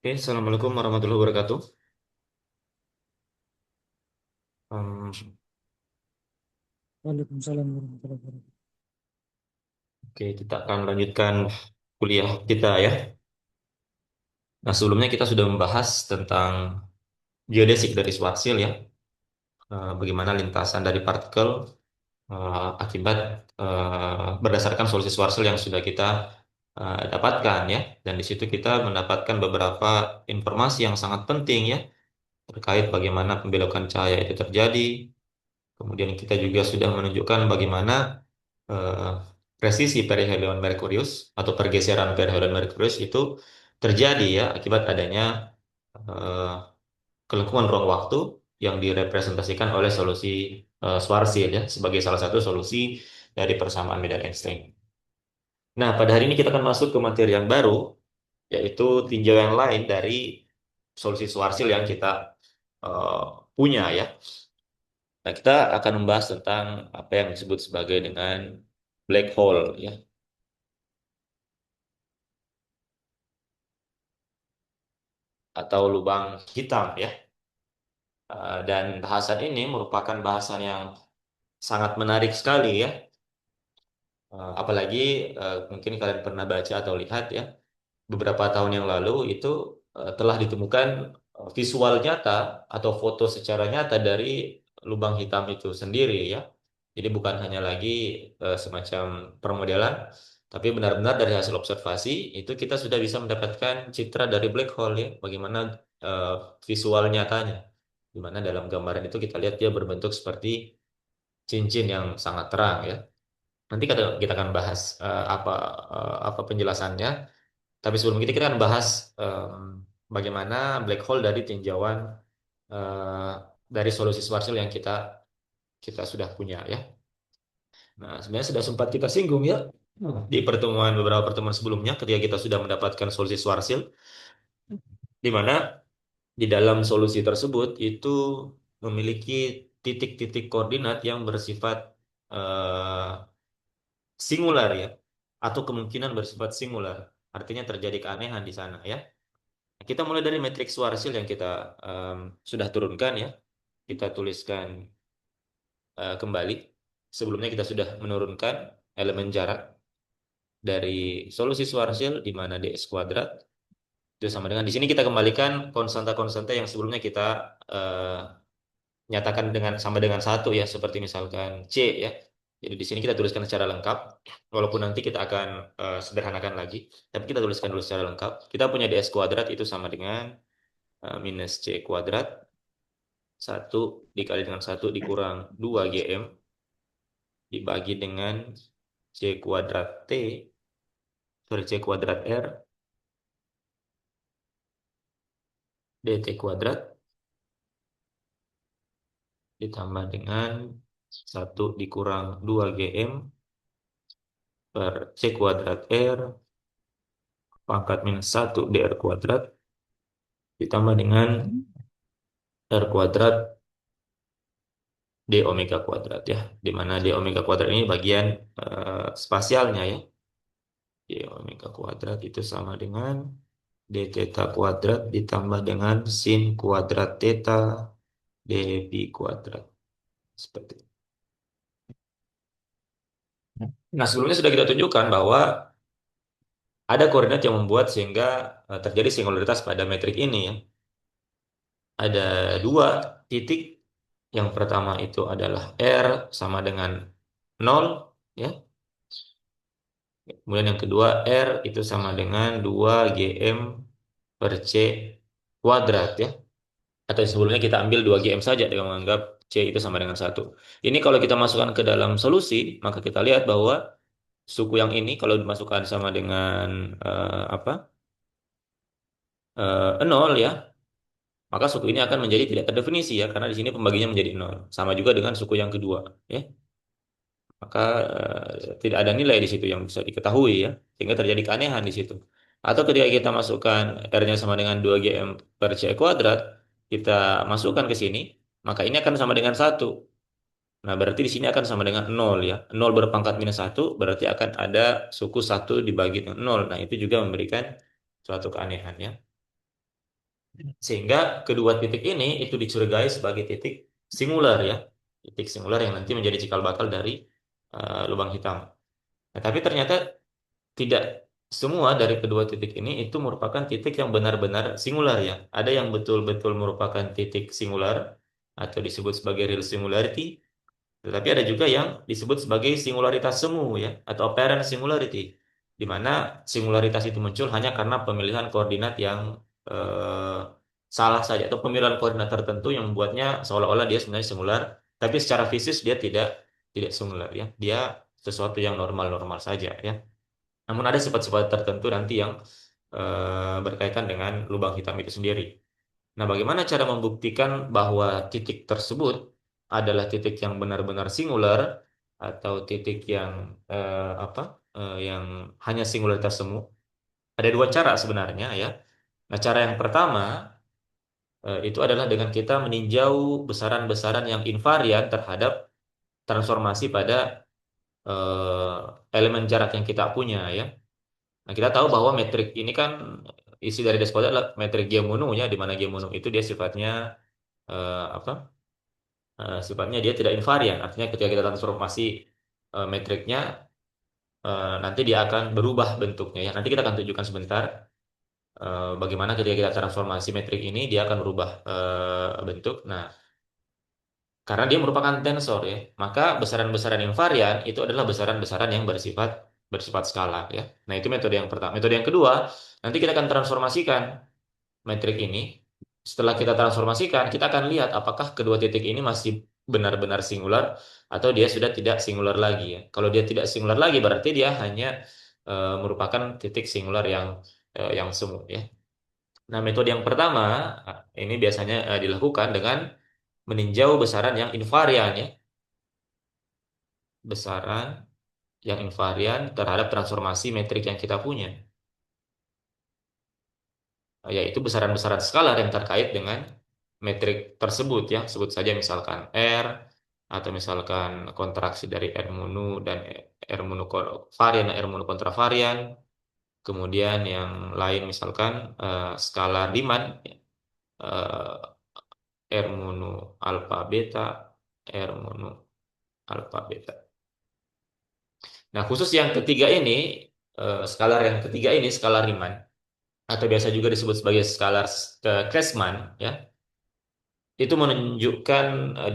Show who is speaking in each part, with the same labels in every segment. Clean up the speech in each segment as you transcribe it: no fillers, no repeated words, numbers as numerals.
Speaker 1: Oke, Assalamualaikum warahmatullahi wabarakatuh. Em,
Speaker 2: Waalaikumsalam warahmatullahi wabarakatuh.
Speaker 1: oke, kita akan lanjutkan kuliah kita ya. Nah, sebelumnya kita sudah membahas tentang geodesik dari Schwarzschild ya. Bagaimana lintasan dari partikel akibat berdasarkan solusi Schwarzschild yang sudah kita dapatkan ya. Dan di situ kita mendapatkan beberapa informasi yang sangat penting ya terkait bagaimana pembelokan cahaya itu terjadi. Kemudian kita juga sudah menunjukkan bagaimana eh, presisi perihelion Merkurius atau pergeseran perihelion Merkurius itu terjadi ya akibat adanya eh, kelengkungan ruang waktu yang direpresentasikan oleh solusi Schwarzschild ya sebagai salah satu solusi dari persamaan medan Einstein. Nah, pada hari ini kita akan masuk ke materi yang baru yaitu tinjau yang lain dari solusi Schwarzschild yang kita eh, punya ya. Nah, kita akan membahas tentang apa yang disebut sebagai dengan black hole ya atau lubang hitam ya. Dan bahasan ini merupakan bahasan yang sangat menarik sekali ya. Apalagi mungkin kalian pernah baca atau lihat ya, beberapa tahun yang lalu itu telah ditemukan visual nyata atau foto secara nyata dari lubang hitam itu sendiri ya. Jadi bukan hanya lagi semacam permodelan, tapi benar-benar dari hasil observasi itu kita sudah bisa mendapatkan citra dari black hole ya, bagaimana eh, visual nyatanya. Di mana dalam gambaran itu kita lihat dia berbentuk seperti cincin yang sangat terang ya. Nanti kita akan bahas apa penjelasannya. Tapi sebelum itu kita akan bahas bagaimana black hole dari tinjauan eh, dari solusi Schwarzschild yang kita kita sudah punya ya. Nah, sebenarnya sudah sempat kita singgung ya di beberapa pertemuan sebelumnya ketika kita sudah mendapatkan solusi Schwarzschild di mana di dalam solusi tersebut itu memiliki titik-titik koordinat yang bersifat eh, singular ya atau kemungkinan bersifat singular. Artinya terjadi keanehan di sana ya. Kita mulai dari matriks Schwarzschild yang kita sudah turunkan ya. Kita tuliskan kembali. Sebelumnya kita sudah menurunkan elemen jarak dari solusi Schwarzschild di mana dx kuadrat itu sama dengan di sini kita kembalikan konstanta-konstanta yang sebelumnya kita eh, nyatakan dengan sama dengan satu ya seperti misalkan c ya. Jadi di sini kita tuliskan secara lengkap walaupun nanti kita akan sederhanakan lagi tapi kita tuliskan dulu secara lengkap. Kita punya dx kuadrat itu sama dengan minus c kuadrat satu dikali dengan satu dikurang 2 gm dibagi dengan c kuadrat t sorry c kuadrat r dt kuadrat ditambah dengan satu dikurang 2 gm per c kuadrat r pangkat minus satu dr kuadrat ditambah dengan r kuadrat d omega kuadrat ya di mana d omega kuadrat ini bagian spasialnya ya d omega kuadrat itu sama dengan d theta kuadrat ditambah dengan sin kuadrat theta dp kuadrat seperti itu. Nah, sebelumnya sudah kita tunjukkan bahwa ada koordinat yang membuat sehingga terjadi singularitas pada metrik ini ya. Ada dua titik. Yang pertama itu adalah R sama dengan nol ya. Kemudian yang kedua R itu sama dengan 2 GM per C kuadrat ya. Atau sebelumnya kita ambil 2 GM saja dengan menganggap C itu sama dengan satu. Ini kalau kita masukkan ke dalam solusi, maka kita lihat bahwa suku yang ini kalau dimasukkan sama dengan apa? 0 ya, maka suku ini akan menjadi tidak terdefinisi ya karena di sini pembaginya menjadi nol. Sama juga dengan suku yang kedua ya. Maka tidak ada nilai di situ yang bisa diketahui ya, sehingga terjadi keanehan di situ. Atau ketika kita masukkan R-nya sama dengan 2 GM per C kuadrat, kita masukkan ke sini, maka ini akan sama dengan satu. Nah, berarti di sini akan sama dengan nol ya. Nol berpangkat minus satu berarti akan ada suku satu dibagi dengan nol. Nah, itu juga memberikan suatu keanehan ya. Sehingga kedua titik ini itu dicurigai sebagai titik singular ya. Titik singular yang nanti menjadi cikal bakal dari lubang hitam. Nah, tapi ternyata tidak semua dari kedua titik ini itu merupakan titik yang benar-benar singular ya. Ada yang betul-betul merupakan titik singular atau disebut sebagai real singularity, tetapi ada juga yang disebut sebagai singularitas semu ya atau apparent singularity, di mana singularitas itu muncul hanya karena pemilihan koordinat yang eh, salah saja atau pemilihan koordinat tertentu yang membuatnya seolah-olah dia sebenarnya singular, tapi secara fisik dia tidak singular ya. Dia sesuatu yang normal-normal saja ya. Namun ada sifat-sifat tertentu nanti yang berkaitan dengan lubang hitam itu sendiri. Nah, bagaimana cara membuktikan bahwa titik tersebut adalah titik yang benar-benar singular atau titik yang yang hanya singularitas semu? Ada dua cara sebenarnya ya. Nah, cara yang pertama itu adalah dengan kita meninjau besaran-besaran yang invarian terhadap transformasi pada elemen jarak yang kita punya ya. Nah, kita tahu bahwa metrik ini kan isi dari Despoja adalah metrik G-Mono ya, di mana G-Mono itu dia sifatnya eh, apa? Sifatnya dia tidak invarian. Artinya ketika kita transformasi metriknya nanti dia akan berubah bentuknya ya. Nanti kita akan tunjukkan sebentar bagaimana ketika kita transformasi metrik ini dia akan berubah bentuk. Nah, karena dia merupakan tensor ya, maka besaran-besaran invarian itu adalah besaran-besaran yang bersifat bersifat skala ya. Nah, itu metode yang pertama. Metode yang kedua, nanti kita akan transformasikan metrik ini. Setelah kita transformasikan, kita akan lihat apakah kedua titik ini masih benar-benar singular atau dia sudah tidak singular lagi ya. Kalau dia tidak singular lagi berarti dia hanya merupakan titik singular yang semu ya. Nah, metode yang pertama ini biasanya dilakukan dengan meninjau besaran yang invarian ya. Besaran yang invarian terhadap transformasi metrik yang kita punya, yaitu besaran-besaran skalar yang terkait dengan metrik tersebut ya, sebut saja misalkan R atau misalkan kontraksi dari R munu dan R munu varian dan R munu kontravarian, kemudian yang lain misalkan skala Riemann eh, R munu alfa beta, R munu alfa beta. Nah, khusus yang ketiga ini skalar yang ketiga ini skala Riemann atau biasa juga disebut sebagai skalar Kreismann ya, itu menunjukkan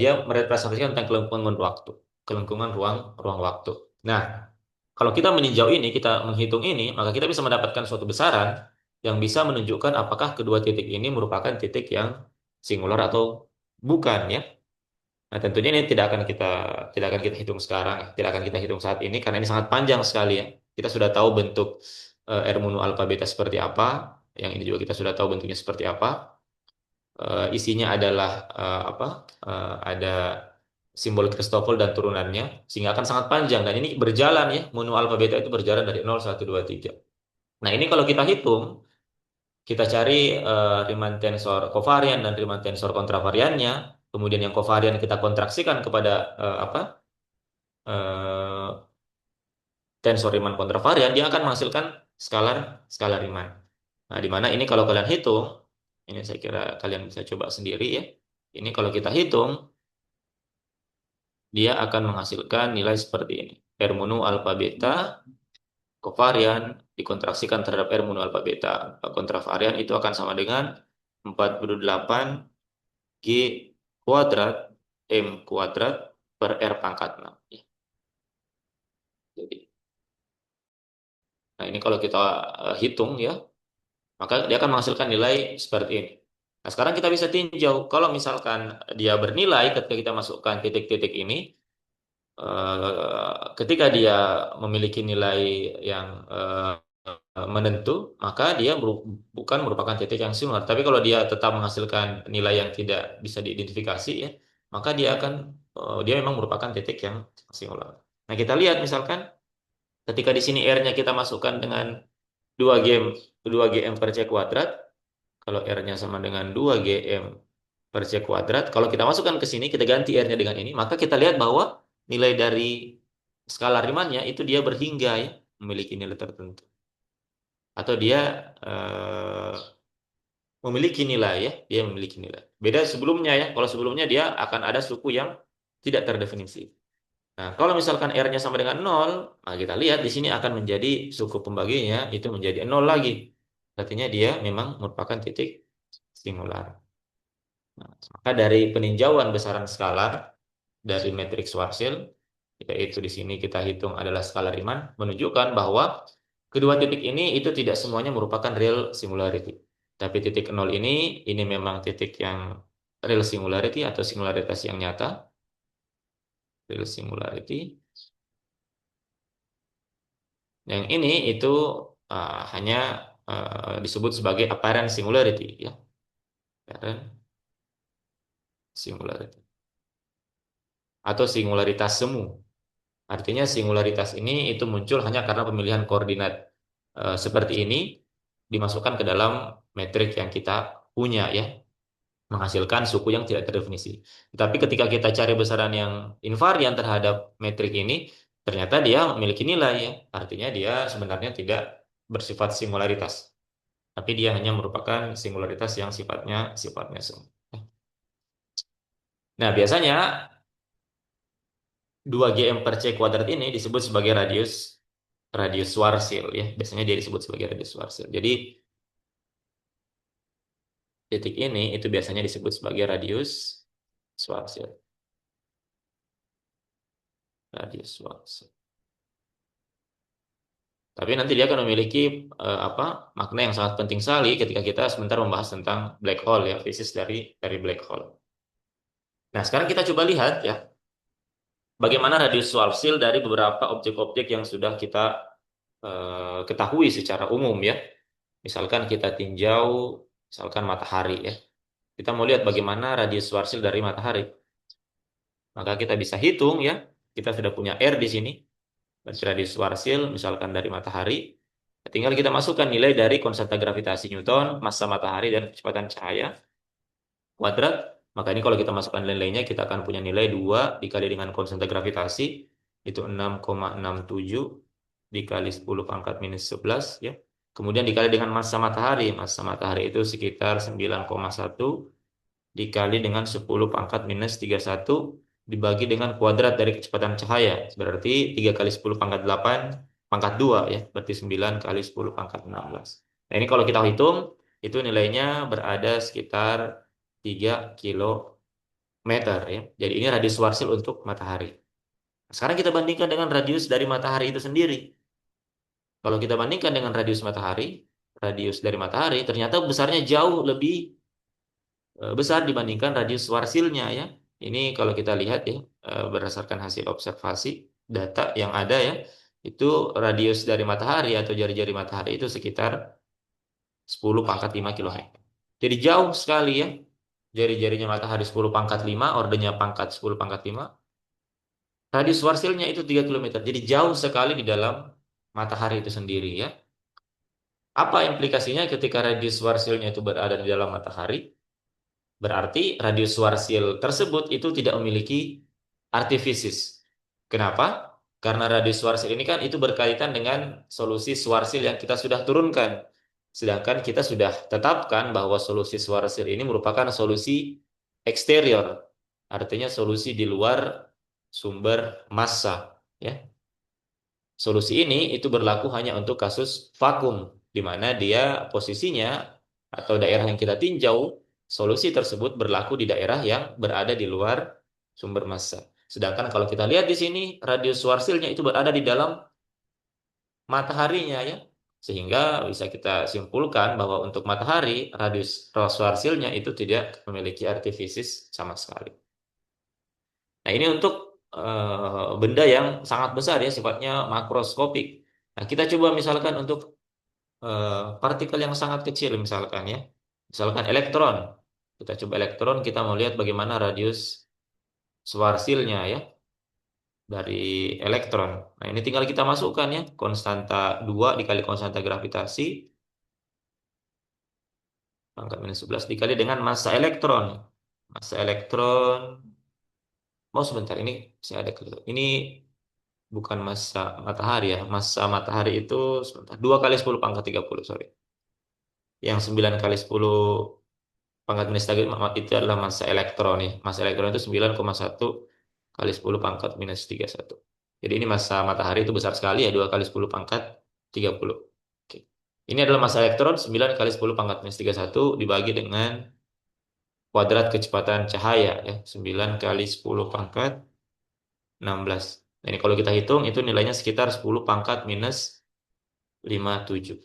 Speaker 1: dia merepresentasikan tentang kelengkungan waktu, kelengkungan ruang ruang waktu. Nah, kalau kita meninjau ini, kita menghitung ini, maka kita bisa mendapatkan suatu besaran yang bisa menunjukkan apakah kedua titik ini merupakan titik yang singular atau bukan ya. Nah, tentunya ini tidak akan kita hitung sekarang, tidak akan kita hitung saat ini karena ini sangat panjang sekali ya. Kita sudah tahu bentuk R munu alfa beta seperti apa, yang ini juga kita sudah tahu bentuknya seperti apa. Isinya adalah ada simbol Christoffel dan turunannya sehingga akan sangat panjang dan ini berjalan ya, menu alfa beta itu berjalan dari 0 1 2 3. Nah, ini kalau kita hitung, kita cari Riemann tensor kovarian dan Riemann tensor kontravariannya, kemudian yang kovarian kita kontraksikan kepada eh, tensor Riemann kontravarian, dia akan menghasilkan skalar skalar Riemann. Nah, di mana ini kalau kalian hitung, ini saya kira kalian bisa coba sendiri ya. Ini kalau kita hitung, dia akan menghasilkan nilai seperti ini. R munu alfa beta kovarian dikontraksikan terhadap R munu alfa beta kontravarian itu akan sama dengan 48 G kuadrat M kuadrat per R pangkat 6. Jadi, nah ini kalau kita hitung ya, maka dia akan menghasilkan nilai seperti ini. Nah, sekarang kita bisa tinjau kalau misalkan dia bernilai ketika kita masukkan titik-titik ini, ketika dia memiliki nilai yang menentu, maka dia bukan merupakan titik yang singular. Tapi kalau dia tetap menghasilkan nilai yang tidak bisa diidentifikasi, ya, maka dia memang merupakan titik yang singular. Nah, kita lihat misalkan ketika di sini R-nya kita masukkan dengan 2 gm per c kuadrat, kalau R-nya sama dengan 2 gm per c kuadrat, kalau kita masukkan ke sini, kita ganti R-nya dengan ini, maka kita lihat bahwa nilai dari skala Riemann-nya itu dia berhingga ya, memiliki nilai tertentu. Atau dia memiliki nilai ya, dia memiliki nilai. Beda sebelumnya ya, kalau sebelumnya dia akan ada suku yang tidak terdefinisi. Nah, kalau misalkan R-nya sama dengan nol, nah kita lihat di sini akan menjadi suku pembaginya itu menjadi nol lagi. Artinya dia memang merupakan titik singular. Nah, maka dari peninjauan besaran skalar dari matriks Schwarzschild, yaitu di sini kita hitung adalah skalar Riemann, menunjukkan bahwa kedua titik ini itu tidak semuanya merupakan real singularity. Tapi titik nol ini memang titik yang real singularity atau singularitas yang nyata, real singularity. Yang ini itu hanya disebut sebagai apparent singularity ya, apparent singularity atau singularitas semu. Artinya singularitas ini itu muncul hanya karena pemilihan koordinat seperti ini dimasukkan ke dalam metrik yang kita punya ya, menghasilkan suku yang tidak terdefinisi. Tapi ketika kita cari besaran yang invarian terhadap metrik ini, ternyata dia memiliki nilai ya. Artinya dia sebenarnya tidak bersifat singularitas, tapi dia hanya merupakan singularitas yang sifatnya semu. Nah, biasanya 2 GM per C kuadrat ini disebut sebagai radius radius Schwarzschild ya. Biasanya dia disebut sebagai radius Schwarzschild. Jadi titik ini itu biasanya disebut sebagai radius Schwarzschild. Radius Schwarzschild. Tapi nanti dia akan memiliki makna yang sangat penting sekali ketika kita sebentar membahas tentang black hole ya, fisis dari black hole. Nah, sekarang kita coba lihat ya, bagaimana radius Schwarzschild dari beberapa objek-objek yang sudah kita ketahui secara umum ya. Misalkan kita tinjau, misalkan matahari ya. Kita mau lihat bagaimana radius Schwarzschild dari matahari. Maka kita bisa hitung ya. Kita sudah punya R di sini. Radius Schwarzschild misalkan dari matahari. Tinggal kita masukkan nilai dari konstanta gravitasi Newton, massa matahari dan kecepatan cahaya kuadrat. Maka ini kalau kita masukkan nilainya kita akan punya nilai 2 dikali dengan konstanta gravitasi itu 6,67 dikali 10 pangkat minus 11 ya. Kemudian dikali dengan massa matahari. Massa matahari itu sekitar 9,1 dikali dengan 10 pangkat minus 31 dibagi dengan kuadrat dari kecepatan cahaya. Berarti 3 kali 10 pangkat 8 pangkat 2 ya. Berarti 9 kali 10 pangkat 16. Nah ini kalau kita hitung itu nilainya berada sekitar 3 kilometer ya. Jadi ini radius Schwarzschild untuk matahari. Sekarang kita bandingkan dengan radius dari matahari itu sendiri. Kalau kita bandingkan dengan radius dari matahari ternyata besarnya jauh lebih besar dibandingkan radius Schwarzschildnya ya. Ini kalau kita lihat ya berdasarkan hasil observasi data yang ada ya, itu radius dari matahari atau jari-jari matahari itu sekitar 10 pangkat 5 kilometer. Jadi jauh sekali ya. Jari-jarinya matahari 10 pangkat 5, ordenya pangkat 10 pangkat 5. Radius Schwarzschildnya itu 3 kilometer. Jadi jauh sekali di dalam matahari itu sendiri ya. Apa implikasinya ketika radius Schwarzschildnya itu berada di dalam matahari? Berarti radius Schwarzschild tersebut itu tidak memiliki artifisis. Kenapa? Karena radius Schwarzschild ini kan itu berkaitan dengan solusi Schwarzschild yang kita sudah turunkan. Sedangkan kita sudah tetapkan bahwa solusi Schwarzschild ini merupakan solusi eksterior. Artinya solusi di luar sumber massa. Ya. Solusi ini itu berlaku hanya untuk kasus vakum, di mana dia posisinya atau daerah yang kita tinjau, solusi tersebut berlaku di daerah yang berada di luar sumber massa. Sedangkan kalau kita lihat di sini, radius Schwarzschildnya itu berada di dalam mataharinya ya. Sehingga bisa kita simpulkan bahwa untuk matahari, radius Schwarzschildnya itu tidak memiliki artifisis sama sekali. Nah, ini untuk benda yang sangat besar ya, sifatnya makroskopik. Nah, kita coba misalkan untuk partikel yang sangat kecil misalkan ya. Misalkan elektron. Kita coba elektron, kita mau lihat bagaimana radius Schwarzschildnya ya dari elektron. Nah, ini tinggal kita masukkan ya, konstanta 2 dikali konstanta gravitasi pangkat minus 11 dikali dengan massa elektron. Massa elektron, mau sebentar ini saya ada keliru. Ini bukan massa matahari ya. Massa matahari itu sebentar 2 kali 10 pangkat 30, sorry. Yang 9 kali 10 pangkat minus 3 itu adalah massa elektron ya. Massa elektron itu 9,1 kali 10 pangkat minus 31. Jadi ini massa matahari itu besar sekali ya, 2 kali 10 pangkat 30. Oke. Ini adalah massa elektron 9 kali 10 pangkat minus 31 dibagi dengan kuadrat kecepatan cahaya ya, 9 kali 10 pangkat 16. Nah, ini kalau kita hitung itu nilainya sekitar 10 pangkat minus 57.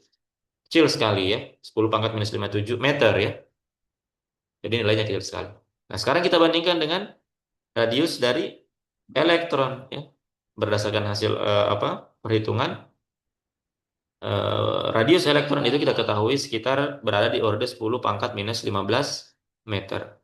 Speaker 1: Kecil sekali ya, 10 pangkat minus 57 meter ya. Jadi nilainya kecil sekali. Nah, sekarang kita bandingkan dengan radius dari elektron ya. Berdasarkan hasil perhitungan radius elektron itu kita ketahui sekitar berada di orde 10 pangkat minus 15 meter.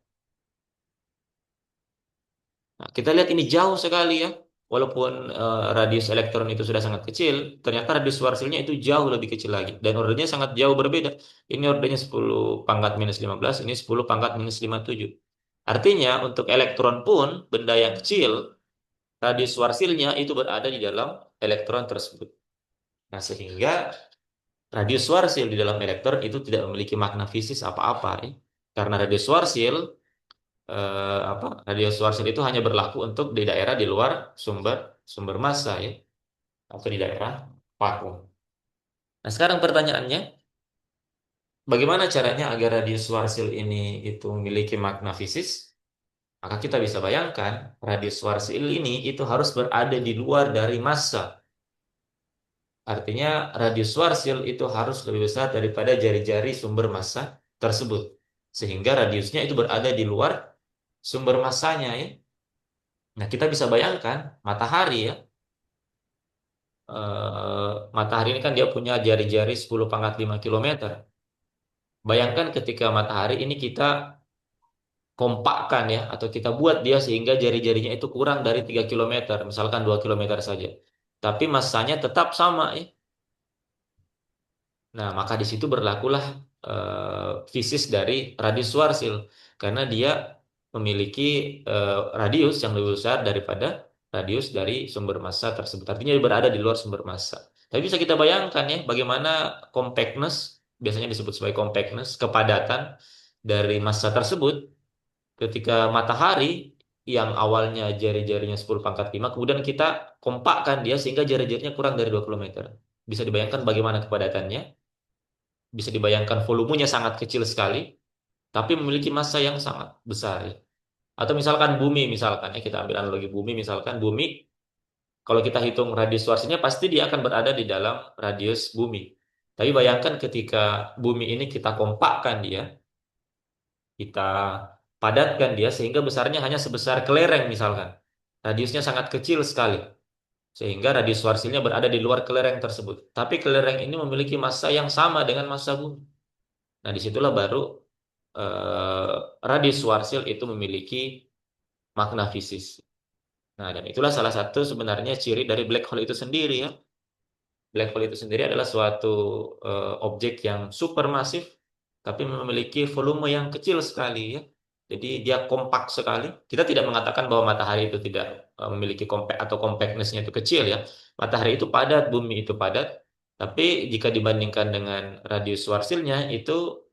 Speaker 1: Nah, kita lihat ini jauh sekali ya. Walaupun radius elektron itu sudah sangat kecil, ternyata radius Schwarzschildnya itu jauh lebih kecil lagi. Dan ordernya sangat jauh berbeda. Ini ordernya 10 pangkat minus 15, ini 10 pangkat minus 57. Artinya untuk elektron pun, benda yang kecil, radius Schwarzschildnya itu berada di dalam elektron tersebut. Nah, sehingga radius Schwarzschild di dalam elektron itu tidak memiliki makna fisis apa-apa ya. Karena radius Schwarzschild itu hanya berlaku untuk di daerah di luar sumber sumber massa ya, atau di daerah vakum. Nah, sekarang pertanyaannya, bagaimana caranya agar radius Schwarzschild ini itu memiliki makna fisis? Maka kita bisa bayangkan radius Schwarzschild ini itu harus berada di luar dari massa. Artinya radius Schwarzschild itu harus lebih besar daripada jari-jari sumber massa tersebut. Sehingga radiusnya itu berada di luar sumber massanya ya. Nah, kita bisa bayangkan matahari ya. Matahari ini kan dia punya jari-jari 10 pangkat 5 kilometer. Bayangkan ketika matahari ini kita kompakkan ya, atau kita buat dia sehingga jari-jarinya itu kurang dari 3 kilometer, misalkan 2 kilometer saja. Tapi massanya tetap sama ya. Nah, maka di situ berlakulah fisis dari radius Schwarzschild karena dia memiliki radius yang lebih besar daripada radius dari sumber massa tersebut. Artinya dia berada di luar sumber massa. Tapi bisa kita bayangkan ya bagaimana compactness, biasanya disebut sebagai compactness, kepadatan dari massa tersebut ketika matahari yang awalnya jari-jarinya 10 pangkat 5, kemudian kita kompakkan dia sehingga jari-jarinya kurang dari 2 kilometer. Bisa dibayangkan bagaimana kepadatannya. Bisa dibayangkan volumenya sangat kecil sekali, tapi memiliki massa yang sangat besar. Ya. Atau misalkan bumi, misalkan ya kita ambil analogi bumi, misalkan bumi, kalau kita hitung radius luasnya pasti dia akan berada di dalam radius bumi. Tapi bayangkan ketika bumi ini kita kompakkan dia, kita padatkan dia sehingga besarnya hanya sebesar kelereng misalkan. Radiusnya sangat kecil sekali. Sehingga radius Schwarzschildnya berada di luar kelereng tersebut. Tapi kelereng ini memiliki massa yang sama dengan massa bumi. Nah, disitulah baru eh, radius Schwarzschild itu memiliki makna fisis. Nah, dan itulah salah satu sebenarnya ciri dari black hole itu sendiri ya. Black hole itu sendiri adalah suatu objek yang supermasif, tapi memiliki volume yang kecil sekali ya. Jadi dia kompak sekali. Kita tidak mengatakan bahwa matahari itu tidak memiliki compact atau compactness-nya itu kecil ya. Matahari itu padat, bumi itu padat. Tapi jika dibandingkan dengan radius Schwarzschildnya itu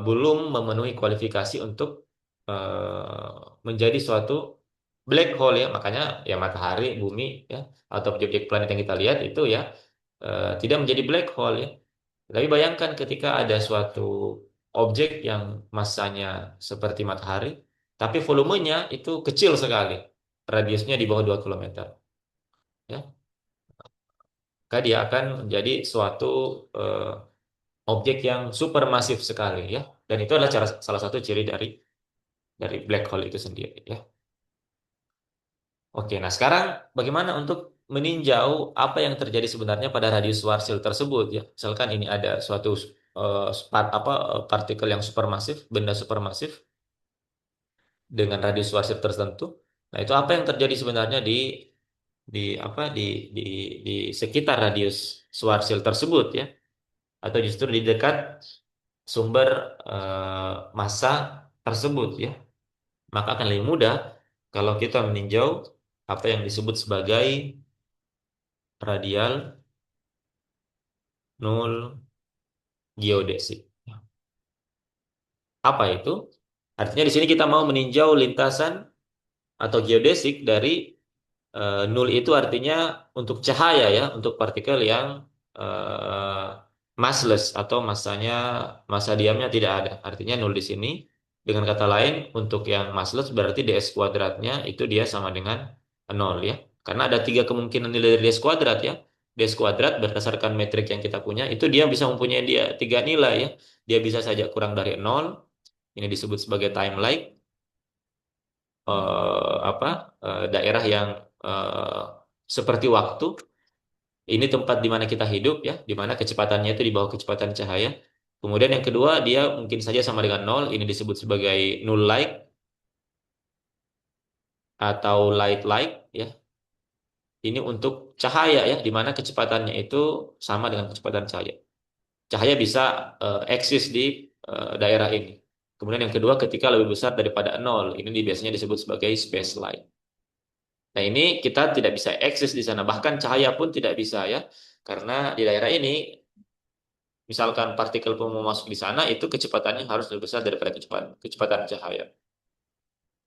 Speaker 1: belum memenuhi kualifikasi untuk menjadi suatu black hole ya. Makanya ya matahari, bumi ya atau objek-objek planet yang kita lihat itu ya tidak menjadi black hole ya. Tapi bayangkan ketika ada suatu objek yang massanya seperti matahari, tapi volumenya itu kecil sekali, radiusnya di bawah 2 kilometer ya. Maka dia akan menjadi suatu eh, objek yang supermasif sekali ya. Dan itu adalah salah satu ciri dari black hole itu sendiri ya. Oke, nah sekarang bagaimana untuk meninjau apa yang terjadi sebenarnya pada radius Schwarzschild tersebut ya. Misalkan ini ada suatu partikel yang supermasif, benda supermasif dengan radius Schwarzschild tertentu. Nah, itu apa yang terjadi sebenarnya di apa di sekitar radius Schwarzschild tersebut ya, atau justru di dekat sumber massa tersebut ya. Maka akan lebih mudah kalau kita meninjau apa yang disebut sebagai radial nul geodesik. Apa itu? Artinya di sini kita mau meninjau lintasan atau geodesik dari nul itu artinya untuk cahaya ya, untuk partikel yang eh, massless atau massa diamnya tidak ada. Artinya nul di sini. Dengan kata lain, untuk yang massless berarti ds kuadratnya itu dia sama dengan nol ya. Karena ada tiga kemungkinan nilai dari ds kuadrat ya. Ds kuadrat berdasarkan metrik yang kita punya itu dia bisa mempunyai dia tiga nilai ya. Dia bisa saja kurang dari nol. Ini disebut sebagai time lag, apa daerah yang eh, seperti waktu. Ini tempat di mana kita hidup ya, di mana kecepatannya itu di bawah kecepatan cahaya. Kemudian yang kedua dia mungkin saja sama dengan nol. Ini disebut sebagai null light atau light light ya. Ini untuk cahaya ya, di mana kecepatannya itu sama dengan kecepatan cahaya. Cahaya bisa eksis di daerah ini. Kemudian yang kedua ketika lebih besar daripada nol. Ini biasanya disebut sebagai space light. Nah, ini kita tidak bisa eksis di sana. Bahkan cahaya pun tidak bisa ya. Karena di daerah ini, misalkan partikel pun mau masuk di sana, itu kecepatannya harus lebih besar daripada kecepatan cahaya.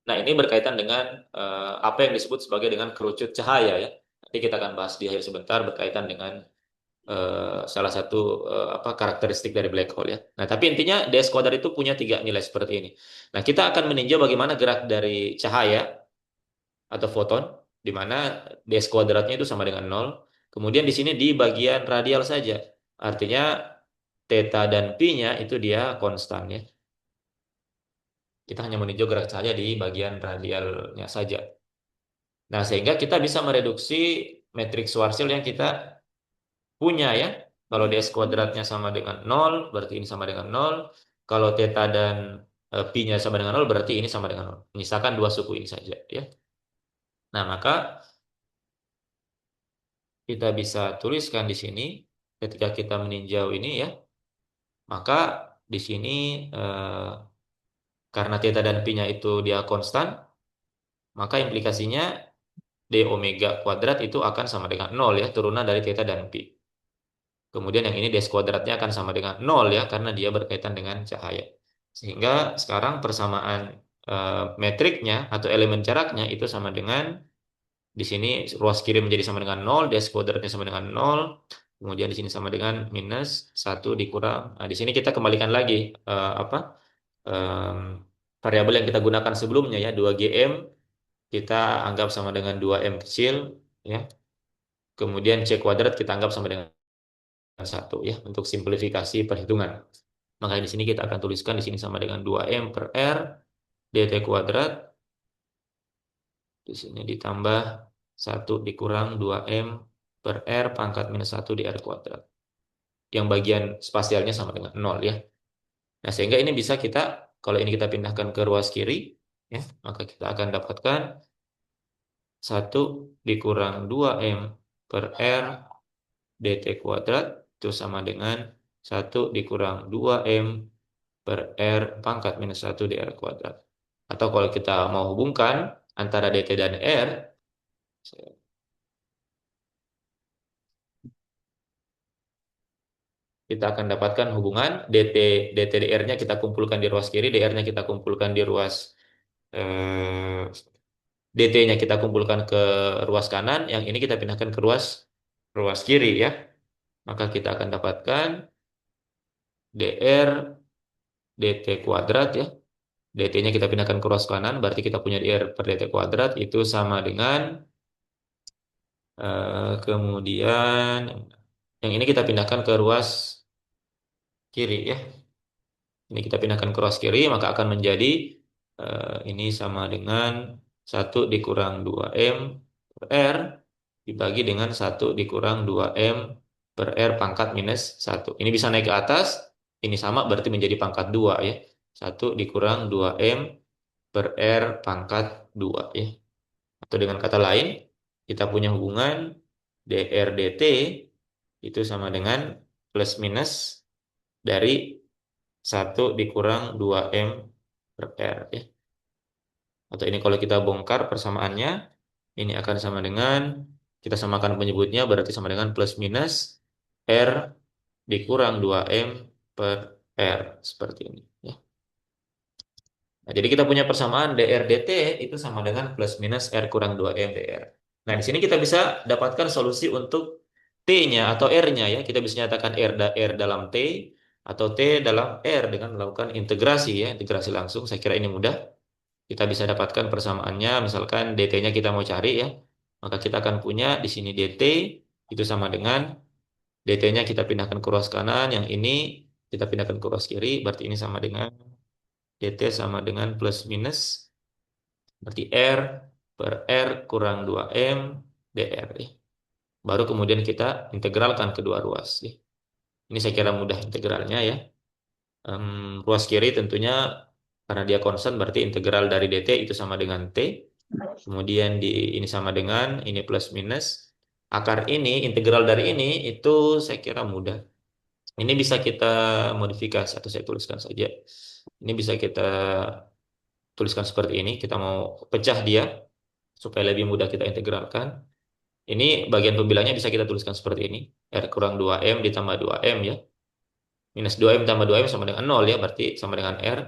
Speaker 1: Nah, ini berkaitan dengan apa yang disebut sebagai dengan kerucut cahaya ya. Nanti kita akan bahas di akhir sebentar berkaitan dengan salah satu apa karakteristik dari black hole ya. Nah, tapi intinya ds kuadrat itu punya tiga nilai seperti ini. Nah, kita akan meninjau bagaimana gerak dari cahaya atau foton, di mana ds kuadratnya itu sama dengan nol. Kemudian di sini di bagian radial saja. Artinya theta dan pi-nya itu dia konstan ya. Kita hanya meninjau gerak cahaya di bagian radialnya saja. Nah, sehingga kita bisa mereduksi matriks Schwarzschild yang kita punya ya. Kalau ds kuadratnya sama dengan nol, berarti ini sama dengan nol. Kalau theta dan pi-nya sama dengan nol, berarti ini sama dengan nol. Menyisakan dua suku ini saja ya. Nah, maka kita bisa tuliskan di sini ketika kita meninjau ini ya, maka di sini eh, karena theta dan pi-nya itu dia konstan, maka implikasinya d omega kuadrat itu akan sama dengan nol ya, turunan dari theta dan pi. Kemudian yang ini d kuadratnya akan sama dengan nol ya, karena dia berkaitan dengan cahaya. Sehingga sekarang persamaan metriknya atau elemen jaraknya itu sama dengan di sini ruas kiri menjadi sama dengan nol, ds kuadratnya sama dengan nol, kemudian di sini sama dengan minus satu dikurang. Nah, di sini kita kembalikan lagi apa em, variabel yang kita gunakan sebelumnya ya 2gm kita anggap sama dengan 2m kecil ya. Kemudian c kuadrat kita anggap sama dengan satu ya untuk simplifikasi perhitungan. Maka di sini kita akan tuliskan di sini sama dengan 2m per r dt kuadrat. Di sini ditambah satu dikurang 2m per r pangkat minus satu di r kuadrat. Yang bagian spasialnya sama dengan nol ya. Nah, sehingga ini bisa kita, kalau ini kita pindahkan ke ruas kiri, ya, maka kita akan dapatkan satu dikurang 2m per r dt kuadrat itu sama dengan satu dikurang 2m per r pangkat minus satu di r kuadrat. Atau kalau kita mau hubungkan antara dt dan r, kita akan dapatkan hubungan dt dr-nya kita kumpulkan di ruas kiri, dr-nya kita kumpulkan di ruas eh, dt-nya kita kumpulkan ke ruas kanan, yang ini kita pindahkan ke ruas ruas kiri ya. Maka kita akan dapatkan dr dt kuadrat ya. dt-nya kita pindahkan ke ruas kanan, berarti kita punya dr per dt kuadrat itu sama dengan kemudian yang ini kita pindahkan ke ruas kiri ya. Ini kita pindahkan ke ruas kiri, maka akan menjadi ini sama dengan satu dikurang 2m per r dibagi dengan satu dikurang 2m per r pangkat minus satu. Ini bisa naik ke atas, ini sama berarti menjadi pangkat 2 ya. Satu dikurang 2m per r pangkat 2 ya. Atau dengan kata lain, kita punya hubungan dr dt itu sama dengan plus minus dari satu dikurang 2m per R ya. Atau ini kalau kita bongkar persamaannya, ini akan sama dengan, kita samakan penyebutnya berarti sama dengan plus minus R dikurang 2m per R seperti ini ya. Nah, jadi kita punya persamaan dr dt itu sama dengan plus minus R kurang 2M dr. Nah, di sini kita bisa dapatkan solusi untuk T-nya atau R-nya ya. Kita bisa nyatakan R dalam T atau T dalam R dengan melakukan integrasi ya, integrasi langsung. Saya kira ini mudah. Kita bisa dapatkan persamaannya, misalkan dt-nya kita mau cari ya. Maka kita akan punya di sini dt itu sama dengan dt-nya kita pindahkan ke ruas kanan, yang ini kita pindahkan ke ruas kiri, berarti ini sama dengan dt sama dengan plus minus, berarti R per R kurang 2M dr ya. Baru kemudian kita integralkan kedua ruas ya. Ini saya kira mudah integralnya ya. Ruas kiri tentunya karena dia konstan berarti integral dari dt itu sama dengan t. Kemudian ini sama dengan ini plus minus. Akar ini, integral dari ini itu saya kira mudah. Ini bisa kita modifikasi atau saya tuliskan saja. Ini bisa kita tuliskan seperti ini. Kita mau pecah dia supaya lebih mudah kita integralkan. Ini bagian pembilangnya bisa kita tuliskan seperti ini. R kurang 2M ditambah 2M ya. Minus 2M tambah 2M sama dengan 0 ya. Berarti sama dengan R.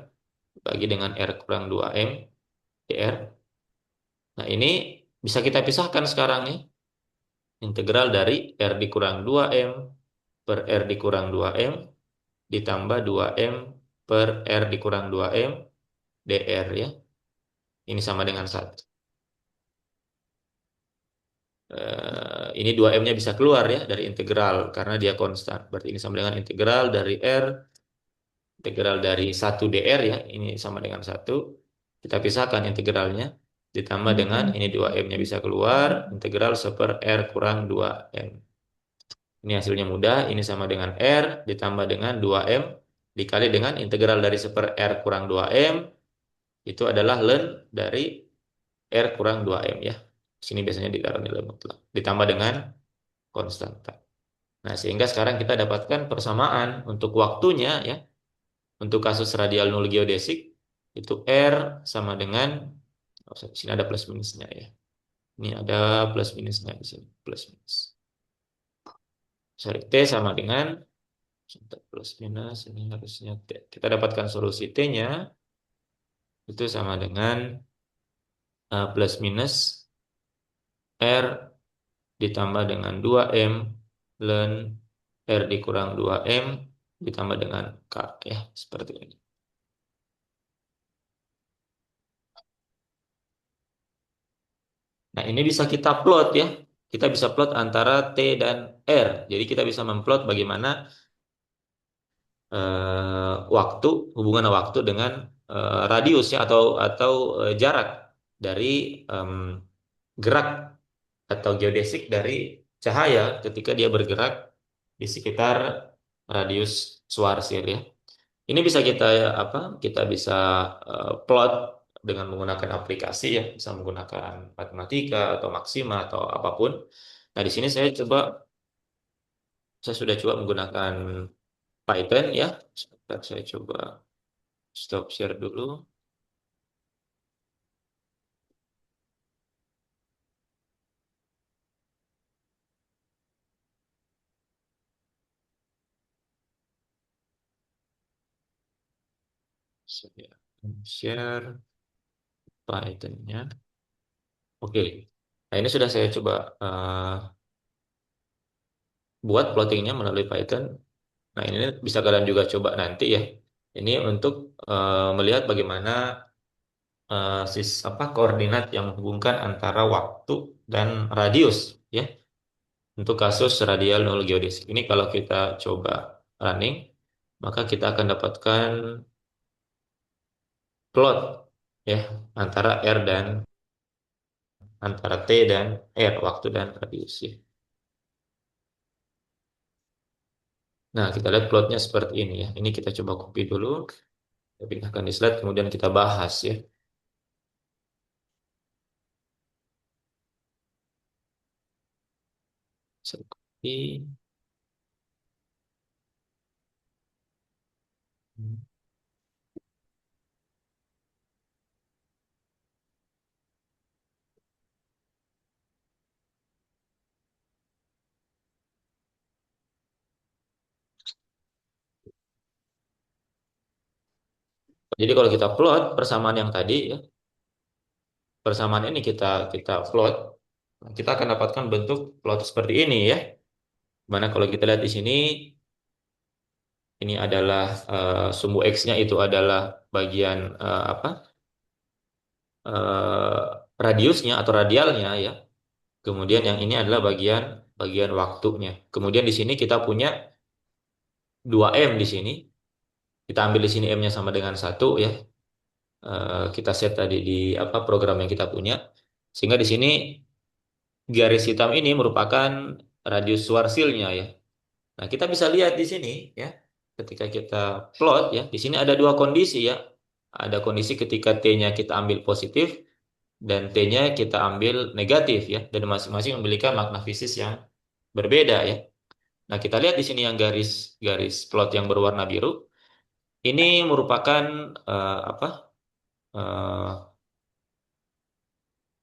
Speaker 1: Bagi dengan R kurang 2M dr. Nah ini bisa kita pisahkan sekarang ya. Integral dari R dikurang 2M per R dikurang 2M ditambah 2M per R dikurang 2M dr ya. Ini sama dengan 1. Ini 2M-nya bisa keluar ya dari integral karena dia konstan. Berarti ini sama dengan integral dari R, integral dari 1 dr ya. Ini sama dengan 1. Kita pisahkan integralnya. Ditambah dengan ini 2M-nya bisa keluar. Integral seper R kurang 2M. Ini hasilnya mudah. Ini sama dengan R ditambah dengan 2M dikali dengan integral dari seper R kurang 2M. Itu adalah ln dari R kurang 2M ya. Sini biasanya ditaruh nilai mutlak. Ditambah dengan konstanta. Nah, sehingga sekarang kita dapatkan persamaan untuk waktunya ya. Untuk kasus radial nul geodesik itu R sama dengan di sini ada plus minusnya ya. Ini ada plus minusnya di sini, plus minus. Sorry, T sama dengan plus minus ini harusnya T. Kita dapatkan solusi T-nya itu sama dengan plus minus R ditambah dengan 2M ln R dikurang 2M ditambah dengan K ya, seperti ini. Nah, ini bisa kita plot ya. Kita bisa plot antara T dan R. Jadi kita bisa memplot bagaimana waktu, hubungan waktu dengan radius ya atau jarak dari em, gerak atau geodesik dari cahaya ketika dia bergerak di sekitar radius Schwarzschild ya. Ini bisa kita apa? Kita bisa plot dengan menggunakan aplikasi ya, bisa menggunakan matematika atau Maxima atau apapun. Nah, di sini saya sudah coba menggunakan Python ya. Sebentar saya coba stop share dulu. Saya share Python-nya. Oke. Nah, ini sudah saya coba buat plottingnya melalui Python. Nah, ini bisa kalian juga coba nanti ya. Ini untuk melihat bagaimana koordinat yang menghubungkan antara waktu dan radius ya untuk kasus radial nol geodesik. Ini kalau kita coba running, maka kita akan dapatkan plot ya antara T dan R, waktu dan radius ya. Nah, kita lihat plotnya seperti ini ya. Ini kita coba copy dulu, kita pindahkan di slide, kemudian kita bahas ya. Saya copy. Jadi kalau kita plot persamaan yang tadi ya, persamaan ini kita kita plot, kita akan dapatkan bentuk plot seperti ini ya. Mana kalau kita lihat di sini, ini adalah sumbu X-nya itu adalah bagian apa? eh, radiusnya atau radialnya ya. Kemudian yang ini adalah bagian bagian waktunya. Kemudian di sini kita punya 2M di sini. Kita ambil di sini M-nya sama dengan satu ya. Kita set tadi di apa program yang kita punya. Sehingga di sini garis hitam ini merupakan radius Schwarzschildnya ya. Nah, kita bisa lihat di sini ya. Ketika kita plot ya, di sini ada dua kondisi ya. Ada kondisi ketika T-nya kita ambil positif dan T-nya kita ambil negatif ya. Dan masing-masing memiliki makna fisis yang berbeda ya. Nah, kita lihat di sini yang garis garis plot yang berwarna biru. Ini merupakan apa? eh,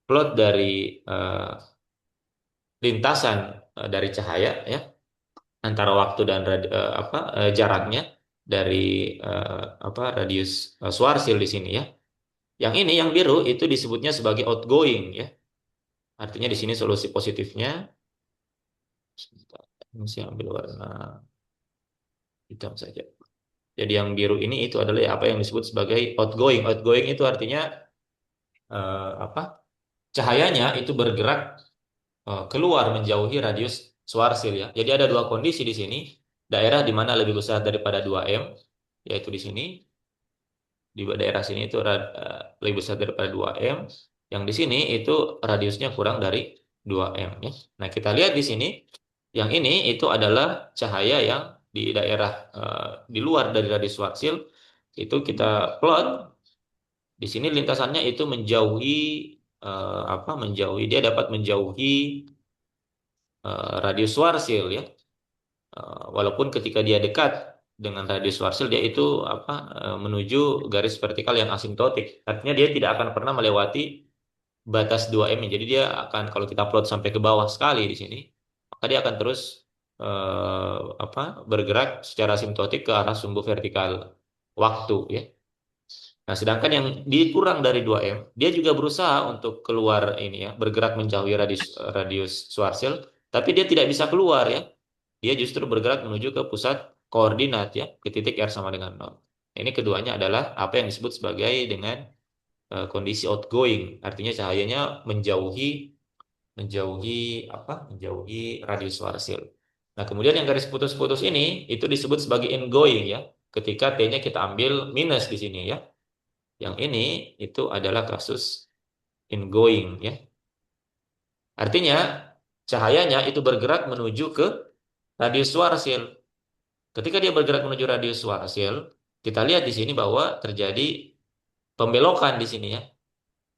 Speaker 1: Plot dari eh, lintasan dari cahaya ya antara waktu dan jaraknya dari apa radius Schwarzschild di sini ya. Yang ini yang biru itu disebutnya sebagai outgoing ya. Artinya di sini solusi positifnya. Sebentar, ini saya ambil warna hitam saja. Jadi yang biru ini itu adalah apa yang disebut sebagai outgoing. Outgoing itu artinya apa? Cahayanya itu bergerak keluar menjauhi radius Schwarzschild ya. Jadi ada dua kondisi di sini. Daerah di mana lebih besar daripada 2M, yaitu di sini. Di daerah sini itu lebih besar daripada 2M. Yang di sini itu radiusnya kurang dari 2M ya. Nah, kita lihat di sini. Yang ini itu adalah cahaya yang di daerah di luar dari radius Schwarzschild. Itu kita plot. Di sini lintasannya itu menjauhi apa? Menjauhi dia dapat menjauhi radius Schwarzschild ya. Walaupun ketika dia dekat dengan radius Schwarzschild dia itu apa menuju garis vertikal yang asimptotik. Artinya dia tidak akan pernah melewati batas 2M. Jadi dia akan kalau kita plot sampai ke bawah sekali di sini, maka dia akan terus apa bergerak secara asimptotik ke arah sumbu vertikal waktu ya. Nah, sedangkan yang dikurang dari 2M, dia juga berusaha untuk keluar ini ya, bergerak menjauhi radius radius Schwarzschild, tapi dia tidak bisa keluar ya. Dia justru bergerak menuju ke pusat koordinat ya, ke titik R sama dengan 0. Ini keduanya adalah apa yang disebut sebagai dengan kondisi outgoing, artinya cahayanya menjauhi menjauhi apa? Menjauhi radius Schwarzschild. Nah, kemudian yang garis putus-putus ini itu disebut sebagai ingoing ya. Ketika T-nya kita ambil minus di sini ya. Yang ini itu adalah kasus ingoing ya. Artinya cahayanya itu bergerak menuju ke radius Schwarzschild. Ketika dia bergerak menuju radius Schwarzschild, kita lihat di sini bahwa terjadi pembelokan di sini ya.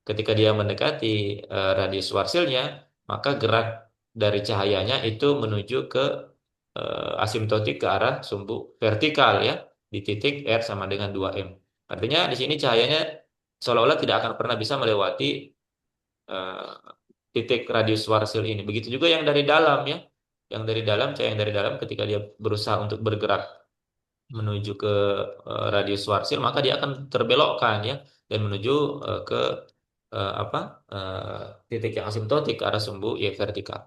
Speaker 1: Ketika dia mendekati radius Schwarzschildnya, maka gerak dari cahayanya itu menuju ke asimptotik ke arah sumbu vertikal ya di titik R sama dengan 2M. Artinya di sini cahayanya seolah-olah tidak akan pernah bisa melewati eh, titik radius Schwarzschild ini. Begitu juga yang dari dalam ya. Yang dari dalam, cahaya yang dari dalam ketika dia berusaha untuk bergerak menuju ke radius Schwarzschild, maka dia akan terbelokkan ya dan menuju ke apa titik yang asimptotik ke arah sumbu Y vertikal.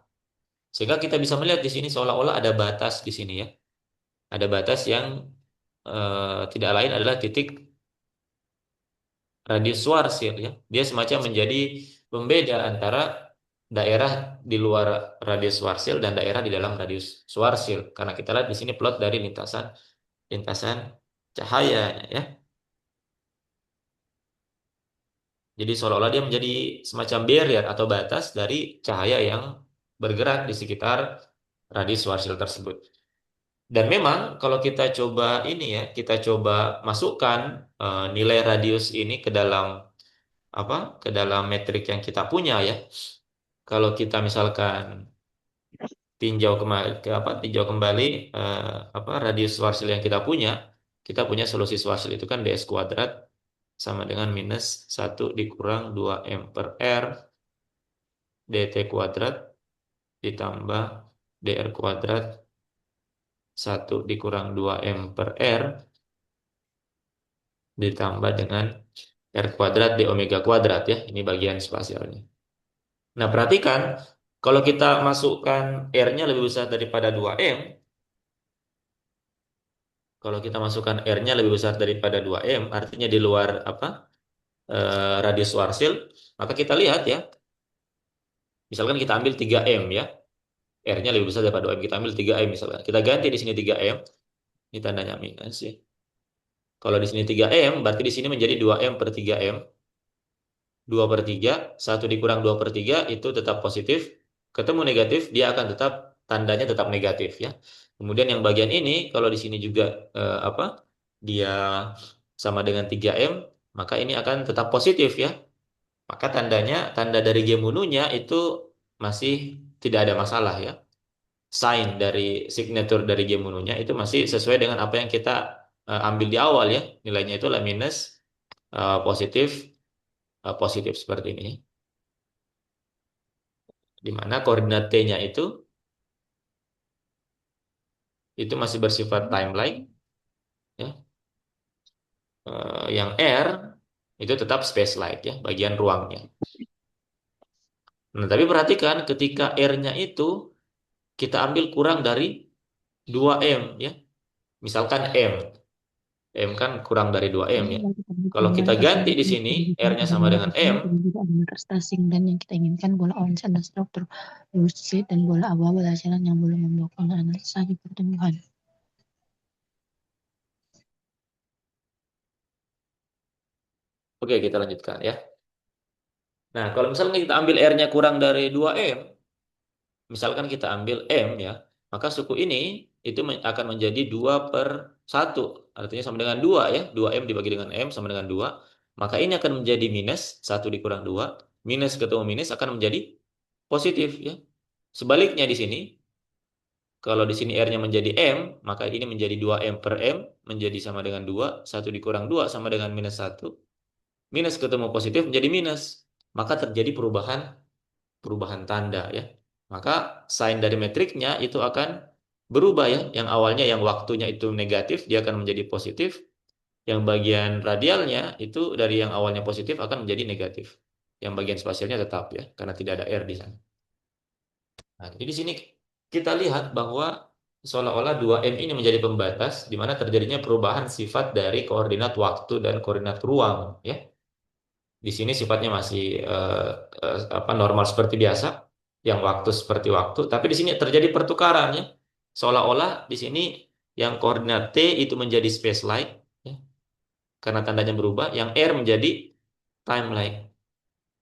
Speaker 1: Sehingga kita bisa melihat di sini seolah-olah ada batas di sini ya. Ada batas yang tidak lain adalah titik radius Schwarzschild ya. Dia semacam menjadi pembeda antara daerah di luar radius Schwarzschild dan daerah di dalam radius Schwarzschild. Karena kita lihat di sini plot dari lintasan lintasan cahaya ya. Jadi seolah-olah dia menjadi semacam barrier atau batas dari cahaya yang bergerak di sekitar radius Schwarzschild tersebut. Dan memang kalau kita coba ini ya, kita coba masukkan nilai radius ini ke dalam apa? Ke dalam metrik yang kita punya ya. Kalau kita misalkan tinjau kembali ke apa? Tinjau kembali apa radius Schwarzschild yang kita punya solusi Schwarzschild itu kan ds kuadrat sama dengan minus 1 dikurang 2M per R dt kuadrat ditambah dr kuadrat 1 dikurang 2M per R ditambah dengan R kuadrat di omega kuadrat ya. Ini bagian spasialnya. Nah, perhatikan kalau kita masukkan R-nya lebih besar daripada 2M, kalau kita masukkan R-nya lebih besar daripada 2M, artinya di luar apa? Radius Schwarzschild, maka kita lihat ya, misalkan kita ambil 3M ya, R-nya lebih besar daripada 2M, kita ambil 3M misalkan. Kita ganti di sini 3M, ini tandanya minus ya. Kalau di sini 3M, berarti di sini menjadi 2M per 3M. 2 per 3, 1 dikurang 2 per 3 itu tetap positif. Ketemu negatif, dia akan tetap, tandanya tetap negatif ya. Kemudian yang bagian ini, kalau di sini juga apa, dia sama dengan 3M, maka ini akan tetap positif ya. Maka tandanya, tanda dari Gemununya itu masih tidak ada masalah ya. Sign dari signature dari Gemununya itu masih sesuai dengan apa yang kita ambil di awal ya. Nilainya itu lah minus, positif, positif seperti ini. Di mana koordinat T-nya itu masih bersifat timeline ya. Yang R itu tetap space-like ya, bagian ruangnya. Nah, tapi perhatikan ketika R-nya itu kita ambil kurang dari 2M ya. Misalkan M kan kurang dari 2M
Speaker 2: Jadi
Speaker 1: ya.
Speaker 2: kalau kita
Speaker 1: Kalau kita
Speaker 2: berkembang
Speaker 1: ganti
Speaker 2: bagaimana
Speaker 1: di
Speaker 2: kita
Speaker 1: sini
Speaker 2: bisa
Speaker 1: R-nya
Speaker 2: ada
Speaker 1: sama
Speaker 2: bola
Speaker 1: dengan M,
Speaker 2: bertemu dan juga ada metastasium dan yang kita inginkan bola awan dan struktur lucid dan bola abu-abu jalan yang boleh membawa analisa di pertumbuhan.
Speaker 1: oke kita lanjutkan ya. Nah, kalau misalnya kita ambil R-nya kurang dari 2M, misalkan kita ambil M ya, maka suku ini itu akan menjadi 2 per 1. Artinya sama dengan 2 ya. 2M dibagi dengan M sama dengan 2. Maka ini akan menjadi minus, 1 dikurang 2. Minus ketemu minus akan menjadi positif ya. Sebaliknya di sini, kalau di sini R-nya menjadi M, maka ini menjadi 2M per M, menjadi sama dengan 2. 1 dikurang 2 sama dengan minus 1. Minus ketemu positif menjadi minus. Maka terjadi perubahan tanda ya. Maka sign dari metriknya itu akan berubah ya. Yang awalnya yang waktunya itu negatif, dia akan menjadi positif. Yang bagian radialnya itu dari yang awalnya positif akan menjadi negatif. Yang bagian spasialnya tetap ya, karena tidak ada R di sana. Nah, jadi di sini kita lihat bahwa seolah-olah 2M ini menjadi pembatas di mana terjadinya perubahan sifat dari koordinat waktu dan koordinat ruang ya. Di sini sifatnya masih apa normal seperti biasa, yang waktu seperti waktu, tapi di sini terjadi pertukaran ya. Seolah-olah di sini yang koordinat T itu menjadi space-like ya, karena tandanya berubah, yang R menjadi time-like.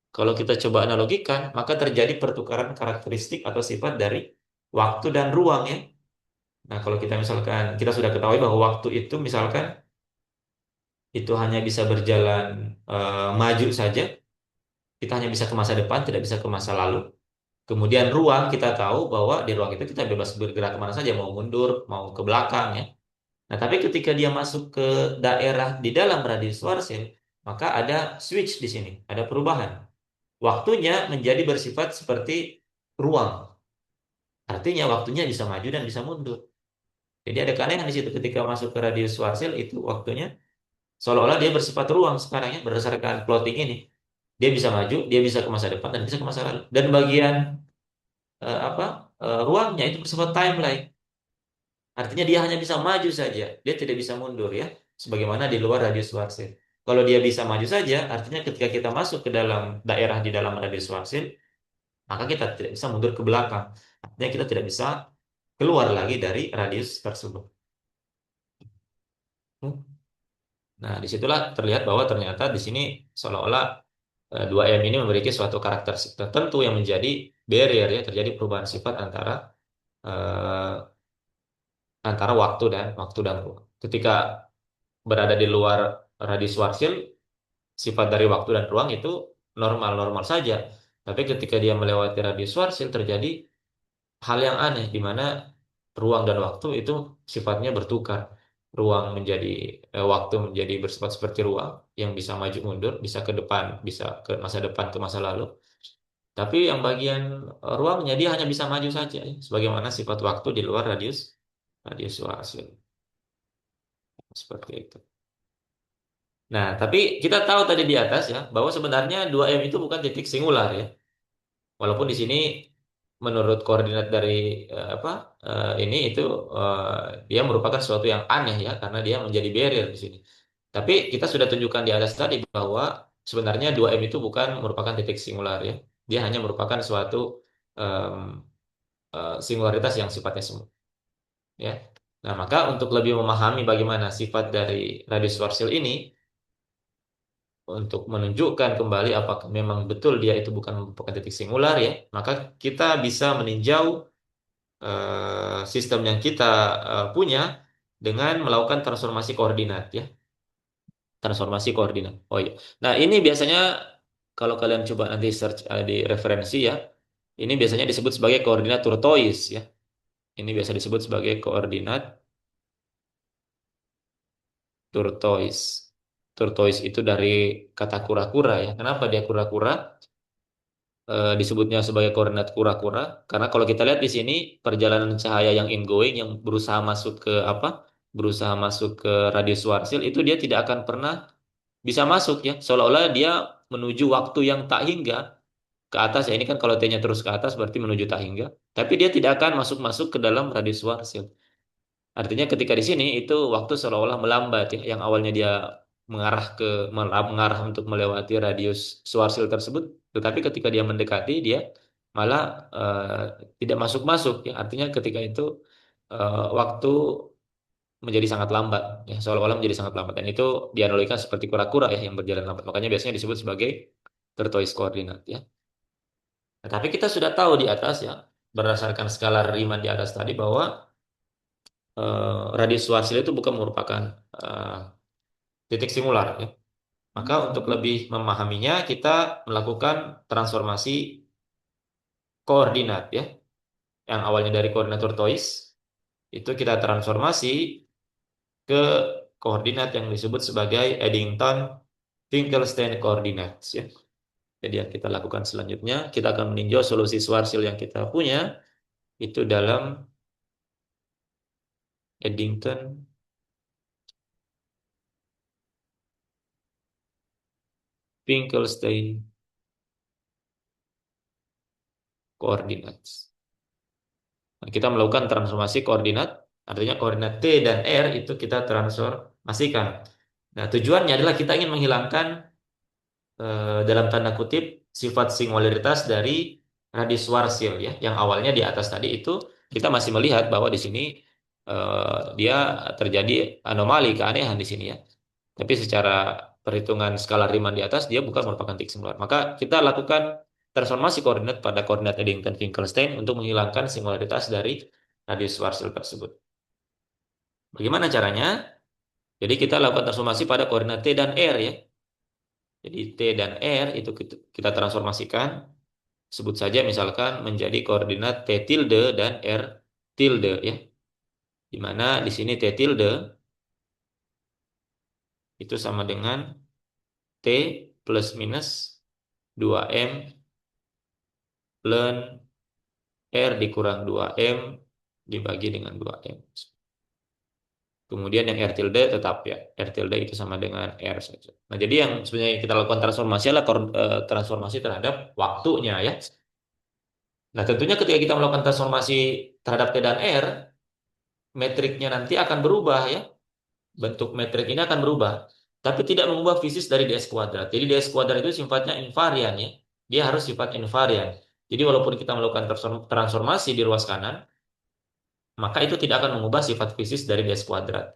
Speaker 1: Kalau kita coba analogikan, maka terjadi pertukaran karakteristik atau sifat dari waktu dan ruang ya. Nah, kalau kita misalkan kita sudah ketahui bahwa waktu itu misalkan itu hanya bisa berjalan maju saja, kita hanya bisa ke masa depan, tidak bisa ke masa lalu. Kemudian ruang kita tahu bahwa di ruang itu kita bebas bergerak kemana saja, mau mundur, mau ke belakang ya. Nah, tapi ketika dia masuk ke daerah di dalam radius Schwarzschild, maka ada switch di sini, ada perubahan. Waktunya menjadi bersifat seperti ruang. Artinya waktunya bisa maju dan bisa mundur. Jadi ada keanehan di situ ketika masuk ke radius Schwarzschild itu waktunya seolah-olah dia bersifat ruang sekarang ya berdasarkan plotting ini. Dia bisa maju, dia bisa ke masa depan dan bisa ke masa lalu. Dan bagian apa ruangnya itu bersifat timeline. Artinya dia hanya bisa maju saja, dia tidak bisa mundur ya, sebagaimana di luar radius Schwarzschild. Kalau dia bisa maju saja, artinya ketika kita masuk ke dalam daerah di dalam radius Schwarzschild, maka kita tidak bisa mundur ke belakang. Artinya kita tidak bisa keluar lagi dari radius tersebut. Nah, disitulah terlihat bahwa ternyata di sini seolah-olah 2M ini memiliki suatu karakteristik tertentu yang menjadi barrier ya, terjadi perubahan sifat eh, antara waktu dan ruang. Ketika berada di luar radius Schwarzschild, sifat dari waktu dan ruang itu normal-normal saja. Tapi ketika dia melewati radius Schwarzschild terjadi hal yang aneh di mana ruang dan waktu itu sifatnya bertukar. Ruang menjadi waktu menjadi bersifat seperti ruang yang bisa maju mundur, bisa ke depan, bisa ke masa depan, ke masa lalu. Tapi yang bagian ruangnya dia hanya bisa maju saja, ya. Sebagaimana sifat waktu di luar radius Schwarzschild. Seperti itu. Nah, tapi kita tahu tadi di atas ya bahwa sebenarnya 2M itu bukan titik singular ya. Walaupun di sini menurut koordinat dari apa ini itu dia merupakan sesuatu yang aneh ya karena dia menjadi barrier di sini. Tapi kita sudah tunjukkan di atas tadi bahwa sebenarnya 2M itu bukan merupakan titik singular ya. Dia hanya merupakan suatu em, singularitas yang sifatnya semu ya. Nah, maka untuk lebih memahami bagaimana sifat dari radius Schwarzschild ini untuk menunjukkan kembali apakah memang betul dia itu bukan merupakan titik singular ya, maka kita bisa meninjau sistem yang kita punya dengan melakukan transformasi koordinat ya, transformasi koordinat. Oh iya. Nah, ini biasanya kalau kalian coba nanti search di referensi ya, ini biasanya disebut sebagai koordinat turtois ya. Ini biasa disebut sebagai koordinat turtois. Turtois itu dari kata kura-kura ya. Kenapa dia kura-kura? Disebutnya sebagai koordinat kura-kura karena kalau kita lihat di sini perjalanan cahaya yang ingoing yang berusaha masuk ke apa berusaha masuk ke radius Schwarzschild itu dia tidak akan pernah bisa masuk ya seolah-olah dia menuju waktu yang tak hingga ke atas ya ini kan kalau T-nya terus ke atas berarti menuju tak hingga tapi dia tidak akan masuk-masuk ke dalam radius Schwarzschild. Artinya ketika di sini itu waktu seolah-olah melambat ya, yang awalnya dia mengarah untuk melewati radius Schwarzschild tersebut, tetapi ketika dia mendekati dia malah tidak masuk-masuk ya. Artinya ketika itu waktu menjadi sangat lambat ya, seolah-olah menjadi sangat lambat dan itu dianalogikan seperti kura-kura ya yang berjalan lambat. Makanya biasanya disebut sebagai tortoise coordinate ya. Nah, tapi kita sudah tahu di atas ya berdasarkan skala Riemann di atas tadi bahwa radius Schwarzschild itu bukan merupakan eh, titik singular ya. Maka untuk lebih memahaminya kita melakukan transformasi koordinat ya. Yang awalnya dari koordinat tortoise itu kita transformasi ke koordinat yang disebut sebagai Eddington-Finkelstein coordinates ya. Jadi yang kita lakukan selanjutnya kita akan meninjau solusi Schwarzschild yang kita punya itu dalam Eddington-Finkelstein coordinates. Nah, kita melakukan transformasi koordinat, artinya koordinat T dan R itu kita transformasikan. Nah, tujuannya adalah kita ingin menghilangkan dalam tanda kutip sifat singularitas dari radius Schwarzschild ya, yang awalnya di atas tadi itu kita masih melihat bahwa di sini dia terjadi anomali keanehan di sini ya. Tapi secara perhitungan skala Riemann di atas dia bukan merupakan titik singular. Maka kita lakukan transformasi koordinat pada koordinat Eddington-Finkelstein untuk menghilangkan singularitas dari radius Schwarzschild tersebut. Bagaimana caranya? Jadi kita lakukan transformasi pada koordinat T dan R ya. Jadi T dan R itu kita transformasikan sebut saja misalkan menjadi koordinat T tilde dan R tilde ya. Di mana di sini T tilde itu sama dengan T plus minus 2M ln R dikurang 2M dibagi dengan 2M. Kemudian yang R tilde tetap ya. R tilde itu sama dengan R saja. Nah, jadi yang sebenarnya kita lakukan transformasi adalah transformasi terhadap waktunya ya. Nah, tentunya ketika kita melakukan transformasi terhadap T dan R, metriknya nanti akan berubah ya. Bentuk metrik ini akan berubah. Tapi tidak mengubah fisis dari ds kuadrat. Jadi ds kuadrat itu sifatnya invarian ya. Dia harus sifat invarian. Jadi walaupun kita melakukan transformasi di ruas kanan, maka itu tidak akan mengubah sifat fisis dari ds kuadrat.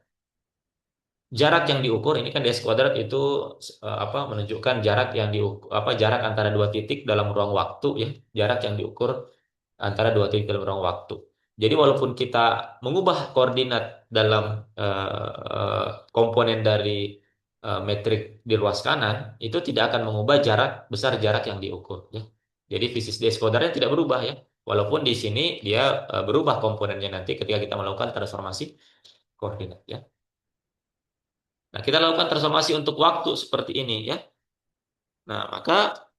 Speaker 1: Jarak yang diukur ini kan ds kuadrat itu apa menunjukkan jarak yang diukur apa jarak antara dua titik dalam ruang waktu ya. Jarak yang diukur antara dua titik dalam ruang waktu. Jadi walaupun kita mengubah koordinat dalam eh, komponen dari metrik di ruas kanan, itu tidak akan mengubah besar jarak yang diukur. Ya. Jadi fisis ds kuadratnya tidak berubah ya. Walaupun di sini dia berubah komponennya nanti ketika kita melakukan transformasi koordinat ya. Nah, kita lakukan transformasi untuk waktu seperti ini ya. Nah, maka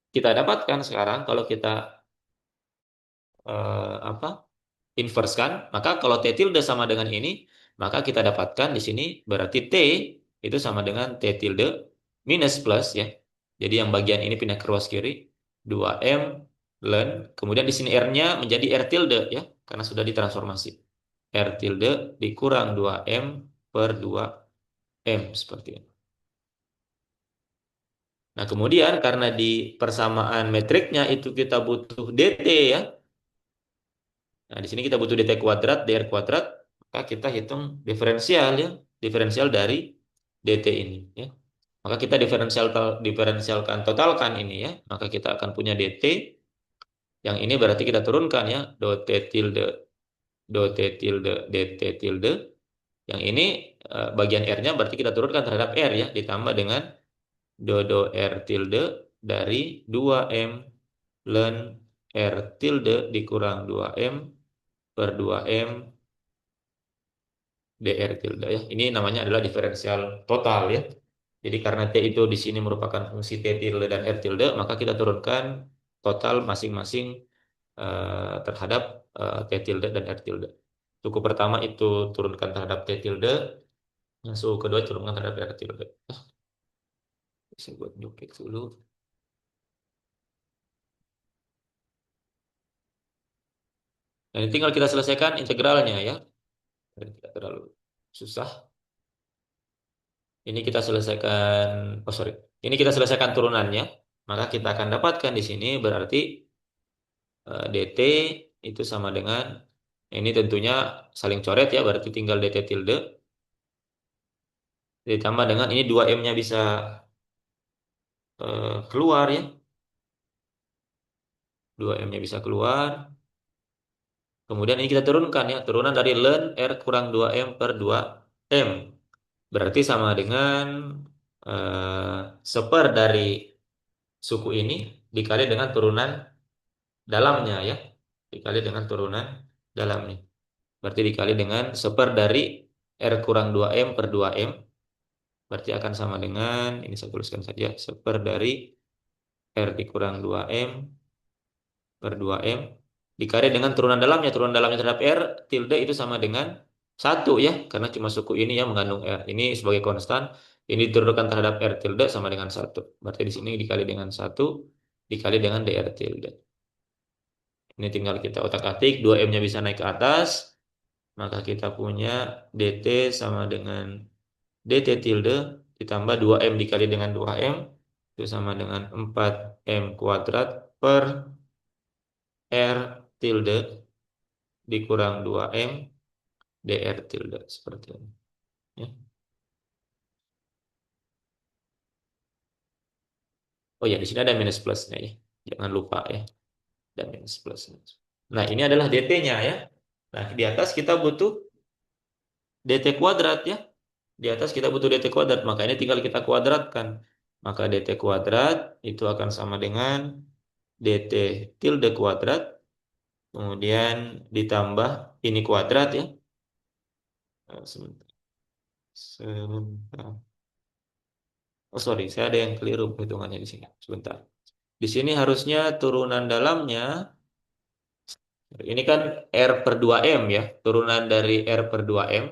Speaker 1: kita dapatkan sekarang kalau kita apa? Inverse kan, maka kalau T tilde sama dengan ini, maka kita dapatkan di sini berarti T itu sama dengan T tilde minus plus ya. Jadi yang bagian ini pindah ke ruas kiri, 2M ln, kemudian di sini R-nya menjadi R tilde ya, karena sudah ditransformasi. R tilde dikurang 2M per 2M seperti ini. Nah, kemudian karena di persamaan metriknya itu kita butuh DT ya. Nah, di sini kita butuh DT kuadrat, DR kuadrat, maka kita hitung diferensial ya, diferensial dari DT ini ya. Maka kita diferensialkan totalkan ini ya, maka kita akan punya DT yang ini berarti kita turunkan ya, dot T tilde DT tilde. Yang ini bagian R-nya berarti kita turunkan terhadap R ya, ditambah dengan do R tilde dari 2M ln R tilde dikurang 2M per 2M dr tilde ya. Ini namanya adalah diferensial total ya. Jadi karena T itu di sini merupakan fungsi T tilde dan R tilde, maka kita turunkan total masing-masing terhadap T tilde dan R tilde. Suku pertama itu turunkan terhadap T tilde, yang suku kedua turunkan terhadap R tilde. Bisa buat duplik dulu. Nah, ini tinggal kita selesaikan integralnya ya. Tidak terlalu susah. Ini kita selesaikan, oh sorry, ini kita selesaikan turunannya. Maka kita akan dapatkan di sini berarti DT itu sama dengan, ini tentunya saling coret ya, berarti tinggal DT tilde ditambah dengan ini 2M-nya bisa keluar ya, 2M-nya bisa keluar. Kemudian ini kita turunkan ya, turunan dari ln R kurang 2M per 2M. Berarti sama dengan seper dari suku ini dikali dengan turunan dalamnya ya. Dikali dengan turunan dalamnya. Berarti dikali dengan seper dari R kurang 2M per 2M. Berarti akan sama dengan, ini saya tuliskan saja, seper dari R dikurang 2M per 2M. Dikali dengan turunan dalamnya. Turunan dalamnya terhadap R tilde itu sama dengan 1 ya. Karena cuma suku ini yang mengandung R. Ini sebagai konstan. Ini diturunkan terhadap R tilde sama dengan 1. Berarti di sini dikali dengan 1 dikali dengan DR tilde. Ini tinggal kita otak-atik, 2M-nya bisa naik ke atas, maka kita punya DT sama dengan DT tilde ditambah 2M dikali dengan 2M, itu sama dengan 4M kuadrat per R tilde dikurang 2M DR tilde, seperti ini. Ya. Oh ya, di sini ada minus plusnya ya. Jangan lupa ya, ada minus plusnya. Nah, ini adalah DT-nya ya. Nah, di atas kita butuh DT kuadrat ya. Di atas kita butuh DT kuadrat, maka ini tinggal kita kuadratkan. Maka DT kuadrat itu akan sama dengan DT tilde kuadrat, kemudian ditambah ini kuadrat ya. Sebentar. Sebentar. Oh sorry, saya ada yang keliru perhitungannya di sini. Sebentar. Di sini harusnya turunan dalamnya, ini kan R per 2M ya. Turunan dari R per 2M.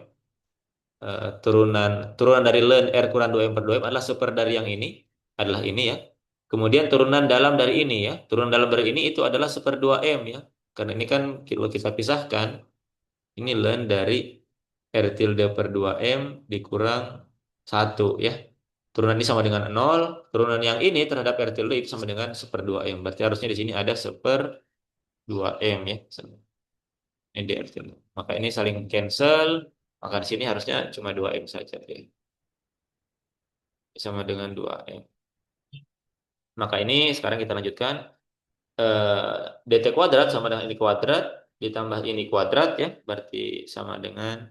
Speaker 1: Turunan dari ln R kurang 2M per 2M adalah seper dari yang ini, adalah ini ya. Kemudian turunan dalam dari ini ya. Turunan dalam dari ini itu adalah seper 2M ya. Karena ini kan kalau kita pisahkan, ini ln dari R tilde per 2M dikurang 1 ya. Turunan ini sama dengan 0. Turunan yang ini terhadap R tilde itu sama dengan seper 2M. Berarti harusnya di sini ada seper 2M ya. Ini di R tilde. Maka ini saling cancel. Maka di sini harusnya cuma 2M saja ya. Sama dengan 2M. Maka ini sekarang kita lanjutkan. DT kuadrat sama dengan ini kuadrat ditambah ini kuadrat ya. Berarti sama dengan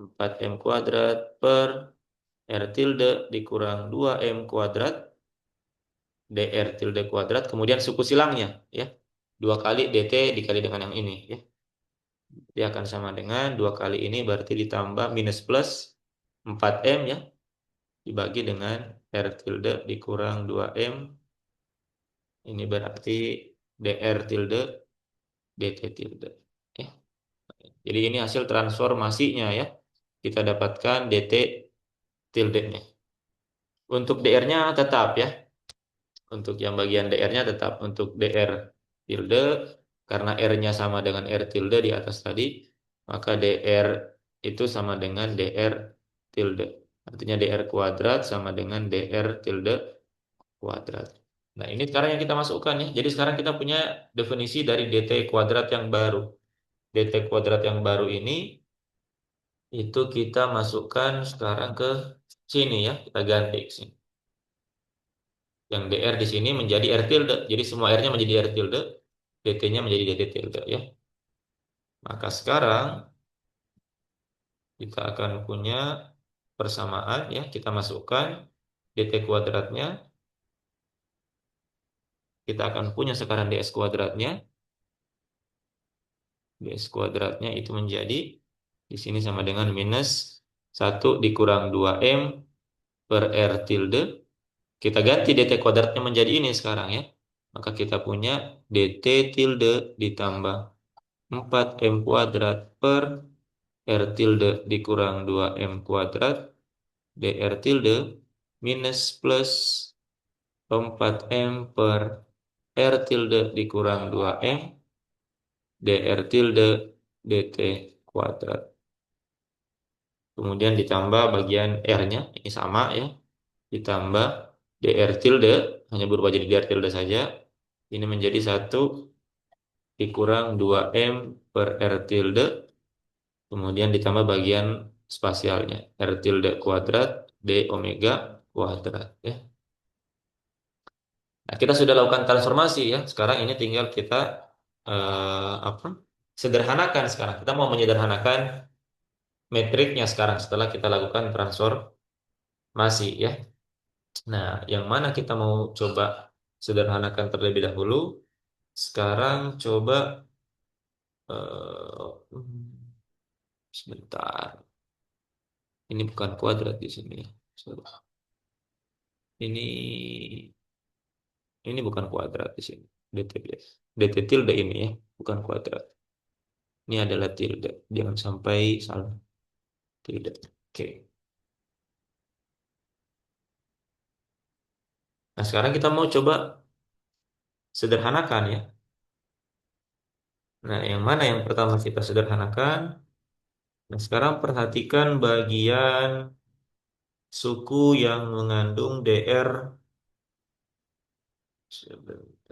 Speaker 1: 4M kuadrat per R tilde dikurang 2M kuadrat DR tilde kuadrat. Kemudian suku silangnya ya. 2 kali DT dikali dengan yang ini ya. Dia akan sama dengan 2 kali ini berarti ditambah minus plus 4M ya. Dibagi dengan R tilde dikurang 2M. Ini berarti DR tilde DT tilde. Ya. Jadi ini hasil transformasinya ya. Kita dapatkan DT tilde-nya. Untuk DR-nya tetap ya. Untuk yang bagian DR-nya tetap untuk DR tilde karena R-nya sama dengan R tilde di atas tadi, maka DR itu sama dengan DR tilde. Artinya DR kuadrat sama dengan DR tilde kuadrat. Nah, ini sekarang yang kita masukkan ya. Jadi sekarang kita punya definisi dari DT kuadrat yang baru. DT kuadrat yang baru ini itu kita masukkan sekarang ke sini ya. Kita ganti ke sini. Yang DR di sini menjadi R tilde. Jadi semua R-nya menjadi R tilde, DT-nya menjadi DT tilde ya. Maka sekarang kita akan punya persamaan ya. Kita masukkan DT kuadratnya. Kita akan punya sekarang DS kuadratnya. DS kuadratnya itu menjadi di sini sama dengan minus 1 dikurang 2M per R tilde. Kita ganti DT kuadratnya menjadi ini sekarang ya. Maka kita punya DT tilde ditambah 4M kuadrat per R tilde dikurang 2M kuadrat DR tilde minus plus 4M per R tilde dikurang 2M DR tilde DT kuadrat. Kemudian ditambah bagian R-nya, ini sama ya. Ditambah DR tilde, hanya berubah jadi DR tilde saja. Ini menjadi 1 dikurang 2M per R tilde. Kemudian ditambah bagian spasialnya. R tilde kuadrat D omega kuadrat. Ya. Nah, kita sudah lakukan transformasi ya. Sekarang ini tinggal kita apa? Sederhanakan sekarang. Kita mau menyederhanakan metriknya sekarang setelah kita lakukan transformasi ya. Nah, yang mana kita mau coba sederhanakan terlebih dahulu? Sekarang coba sebentar. Ini bukan kuadrat di sini ya. Sorry. Ini ini bukan kuadrat di sini. DT DT tilde ini ya, bukan kuadrat. Ini adalah tilde. Jangan sampai salah. Tilde. Oke. Nah, sekarang kita mau coba sederhanakan ya. Nah, yang mana yang pertama kita sederhanakan? Nah, sekarang perhatikan bagian suku yang mengandung DR,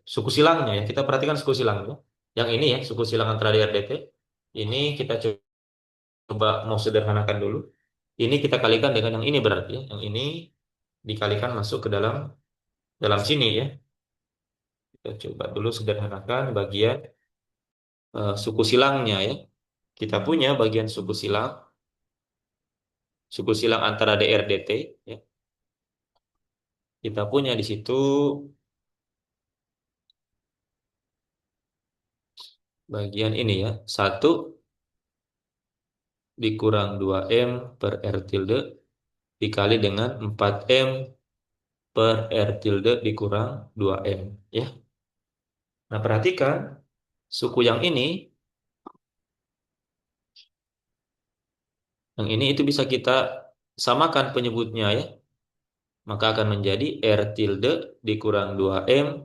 Speaker 1: suku silangnya ya. Kita perhatikan suku silangnya. Yang ini ya, suku silang antara DR DT. Ini kita coba mau sederhanakan dulu. Ini kita kalikan dengan yang ini berarti ya. Yang ini dikalikan masuk ke dalam dalam sini ya. Kita coba dulu sederhanakan bagian suku silangnya ya. Kita punya bagian suku silang antara DR DT ya. Kita punya di situ bagian ini ya. 1 dikurang 2M per R tilde dikali dengan 4M per R tilde dikurang 2M ya. Nah, perhatikan suku yang ini itu bisa kita samakan penyebutnya ya. Maka akan menjadi R tilde dikurang 2M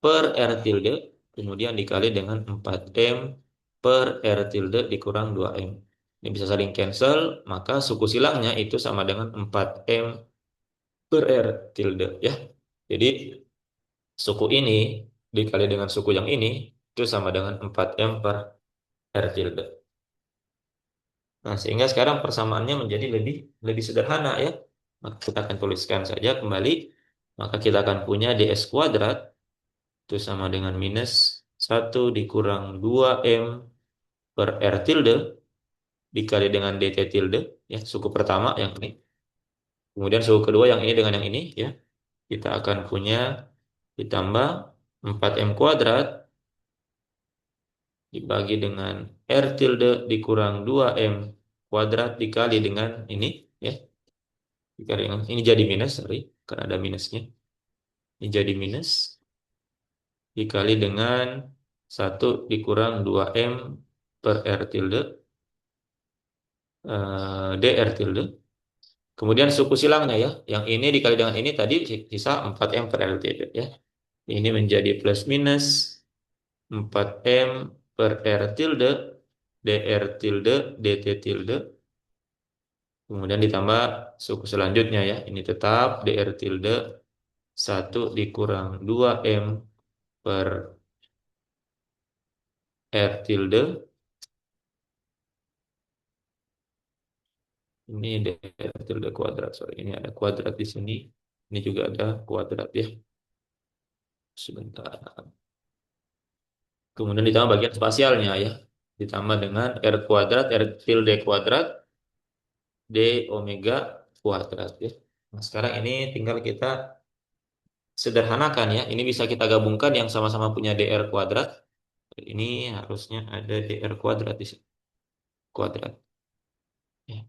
Speaker 1: per R tilde kemudian dikali dengan 4M per R tilde dikurang 2M. Ini bisa saling cancel, maka suku silangnya itu sama dengan 4M per R tilde ya. Jadi suku ini dikali dengan suku yang ini itu sama dengan 4M per R tilde. Nah, sehingga sekarang persamaannya menjadi lebih lebih sederhana ya. Maka kita akan tuliskan saja kembali. Maka kita akan punya DS kuadrat itu sama dengan minus 1 dikurang 2M per R tilde dikali dengan DT tilde ya, suku pertama yang ini. Kemudian suku kedua yang ini dengan yang ini ya. Kita akan punya ditambah 4M kuadrat dibagi dengan R tilde dikurang 2M kuadrat dikali dengan ini ya. Dikali dengan ini jadi minus, sorry, karena ada minusnya. Ini jadi minus dikali dengan 1 dikurang 2M per R tilde DR tilde Kemudian suku silangnya ya, yang ini dikali dengan ini tadi sisa 4M per LTD ya. Ini menjadi plus minus 4M per R tilde, DR tilde, DT tilde. Kemudian ditambah suku selanjutnya ya. Ini tetap DR tilde 1 dikurang 2M per R tilde. Ini DR tilde kuadrat. Sorry, ini ada kuadrat di sini. Ini juga ada kuadrat ya. Sebentar. Kemudian ditambah bagian spasialnya ya. Ditambah dengan R kuadrat, R tilde kuadrat, D omega kuadrat ya. Nah, sekarang ini tinggal kita sederhanakan ya. Ini bisa kita gabungkan yang sama-sama punya DR kuadrat. Ini harusnya ada DR kuadrat di sini. Kuadrat. Ya.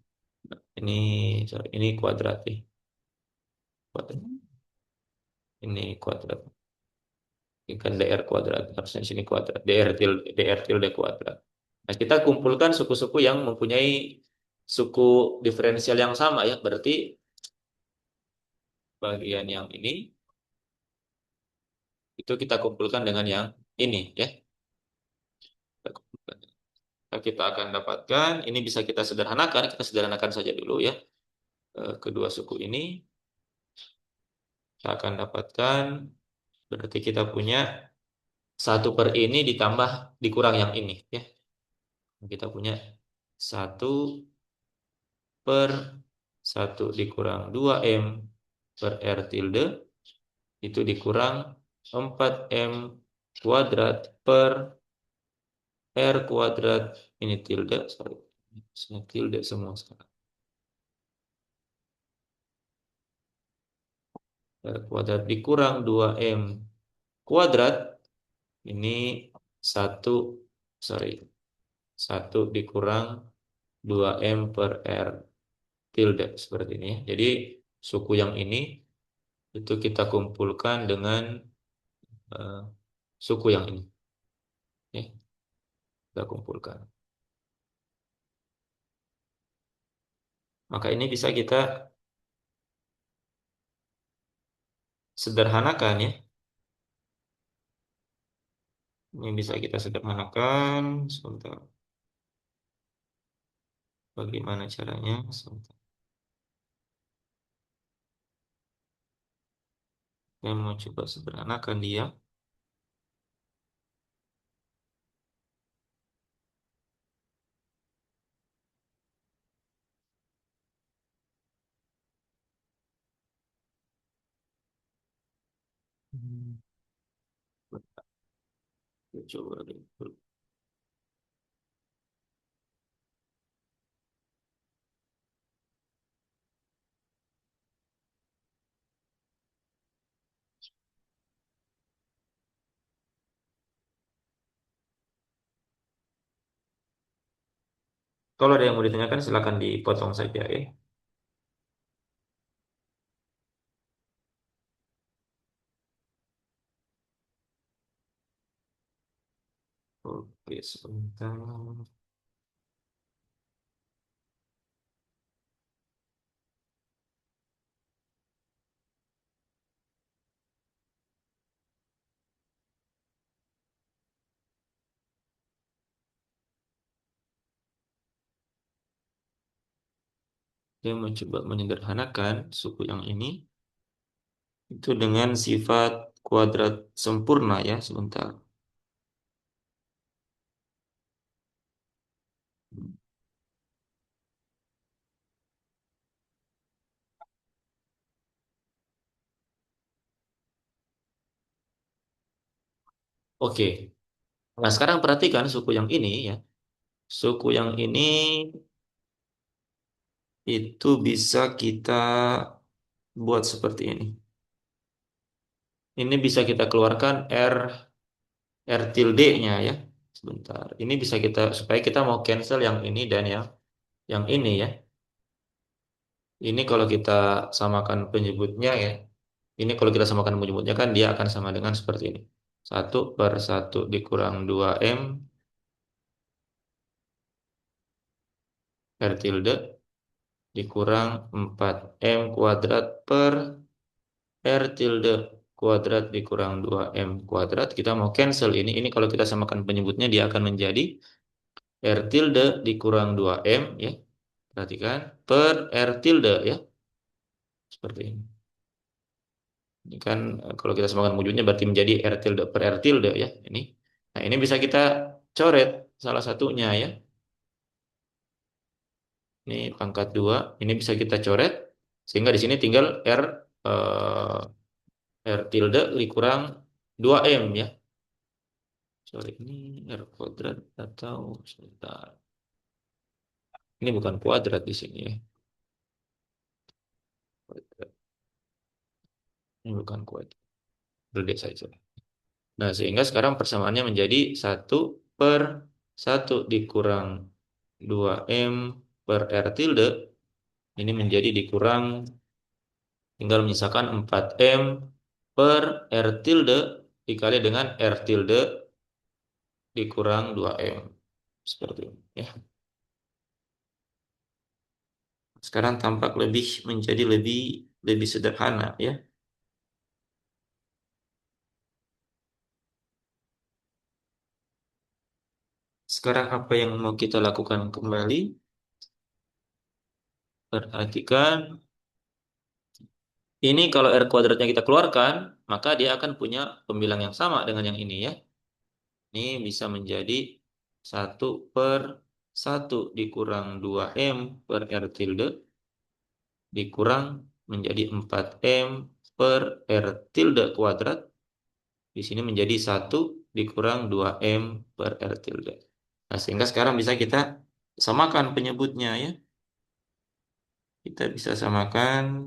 Speaker 1: Nah, ini sorry, ini kuadrat ya. Kuadrat. Ini kuadrat. Ini kan DR kuadrat. Harusnya di sini kuadrat. DR tilde kuadrat. Nah, kita kumpulkan suku-suku yang mempunyai suku diferensial yang sama ya. Berarti bagian yang ini itu kita kumpulkan dengan yang ini ya. Kita kumpulkan. Kita akan dapatkan, ini bisa kita sederhanakan saja dulu ya. Kedua suku ini kita akan dapatkan, berarti kita punya 1 per ini ditambah dikurang yang ini ya. Kita punya 1 per 1 dikurang 2M per R tilde itu dikurang 4M kuadrat per R kuadrat ini tilde, sorry, ini tilde semua sekarang. R kuadrat dikurang 2M kuadrat ini 1, sorry, 1 dikurang 2M per R tilde seperti ini ya. Jadi suku yang ini itu kita kumpulkan dengan eh, suku yang ini ya, kita kumpulkan. Maka ini bisa kita sederhanakan ya. Ini bisa kita sederhanakan. Sebentar. Bagaimana caranya? Sebentar. Saya mau coba sederhanakan dia. Hmm, Kita coba dulu. Kalau ada yang mau ditanyakan silakan dipotong saja ya. Oke, sebentar. Saya mencoba menyederhanakan suku yang ini itu dengan sifat kuadrat sempurna ya, sebentar. Oke. Nah, sekarang perhatikan suku yang ini ya. Suku yang ini itu bisa kita buat seperti ini. Ini bisa kita keluarkan R tilde-nya ya. Sebentar. Ini bisa kita supaya kita mau cancel yang ini dan yang ini ya. Ini kalau kita samakan penyebutnya ya. Ini kalau kita samakan penyebutnya kan dia akan sama dengan seperti ini. 1 per 1 dikurang 2M R tilde dikurang 4M kuadrat per R tilde kuadrat dikurang 2M kuadrat. Kita mau cancel ini. Ini kalau kita samakan penyebutnya dia akan menjadi R tilde dikurang 2M ya. Perhatikan per R tilde ya. Seperti ini. Ini kan kalau kita samakan wujudnya berarti menjadi R tilde per R tilde ya. Ini. Nah, ini bisa kita coret salah satunya ya. Ini pangkat 2. Ini bisa kita coret sehingga di sini tinggal R tilde dikurang 2M ya. Sorry, ini R kuadrat atau sebentar. Ini bukan kuadrat di sini ya. Kuadrat. Ini bukan kuadrat. Berdek saja. Nah, sehingga sekarang persamaannya menjadi 1/1 dikurang 2M per R tilde. Ini menjadi dikurang, tinggal menyisakan 4M per R tilde dikali dengan R tilde dikurang 2M. Seperti ini ya. Sekarang tampak menjadi lebih lebih sederhana ya. Sekarang apa yang mau kita lakukan kembali? Perhatikan, ini kalau R kuadratnya kita keluarkan, maka dia akan punya pembilang yang sama dengan yang ini ya. Ini bisa menjadi 1/1 dikurang 2M per R tilde dikurang menjadi 4M per R tilde kuadrat. Di sini menjadi 1 dikurang 2M per R tilde. Nah, sehingga sekarang bisa kita samakan penyebutnya ya. Kita bisa samakan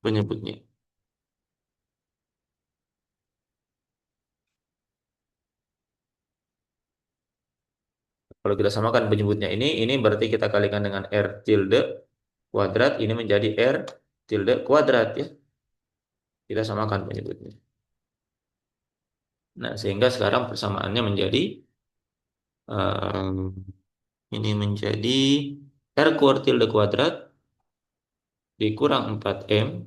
Speaker 1: penyebutnya. Kalau kita samakan penyebutnya ini berarti kita kalikan dengan R tilde kuadrat, ini menjadi R tilde kuadrat ya. Kita samakan penyebutnya. Nah, sehingga sekarang persamaannya menjadi eh, ini menjadi R tilde kuadrat dikurang 4M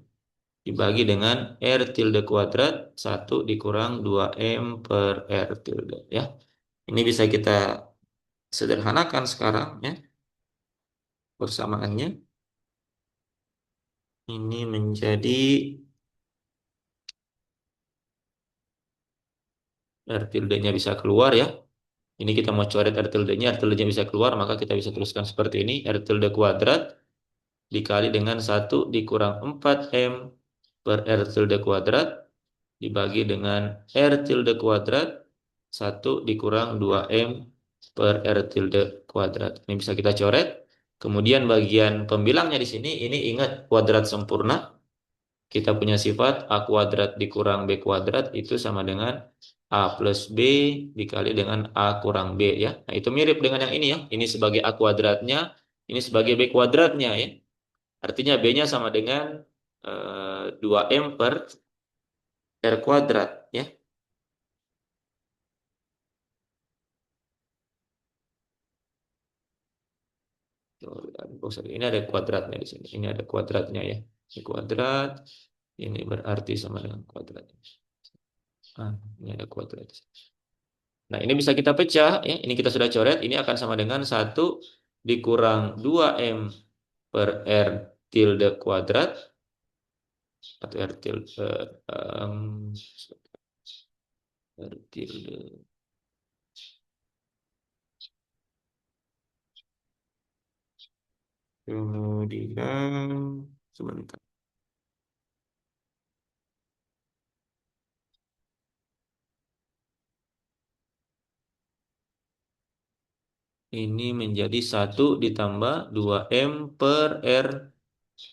Speaker 1: dibagi dengan R tilde kuadrat 1 dikurang 2M per R tilde ya. Ini bisa kita sederhanakan sekarang ya persamaannya. Ini menjadi R tilde-nya bisa keluar ya. Ini kita mau coret R tilde-nya bisa keluar, maka kita bisa tuliskan seperti ini, R tilde kuadrat dikali dengan 1 dikurang 4M per R tilde kuadrat dibagi dengan R tilde kuadrat 1 dikurang 2M per R tilde kuadrat. Ini bisa kita coret. Kemudian bagian pembilangnya di sini, ini ingat kuadrat sempurna. Kita punya sifat A kuadrat dikurang B kuadrat itu sama dengan A plus B dikali dengan A kurang B ya. Nah, itu mirip dengan yang ini ya. Ini sebagai A kuadratnya, ini sebagai B kuadratnya ya. Artinya B-nya sama dengan 2M per R kuadrat ya. Oh, sorry. Ini ada kuadratnya di sini. Ini ada kuadratnya ya. Ini kuadrat, ini berarti sama dengan kuadrat. Ah, ini ada kuadrat. Nah, ini bisa kita pecah ya. Ini kita sudah coret. Ini akan sama dengan 1 dikurang 2M per R tilde kuadrat atau R tilde R tilde. Kemudian sebentar. Ini menjadi 1 ditambah 2M per R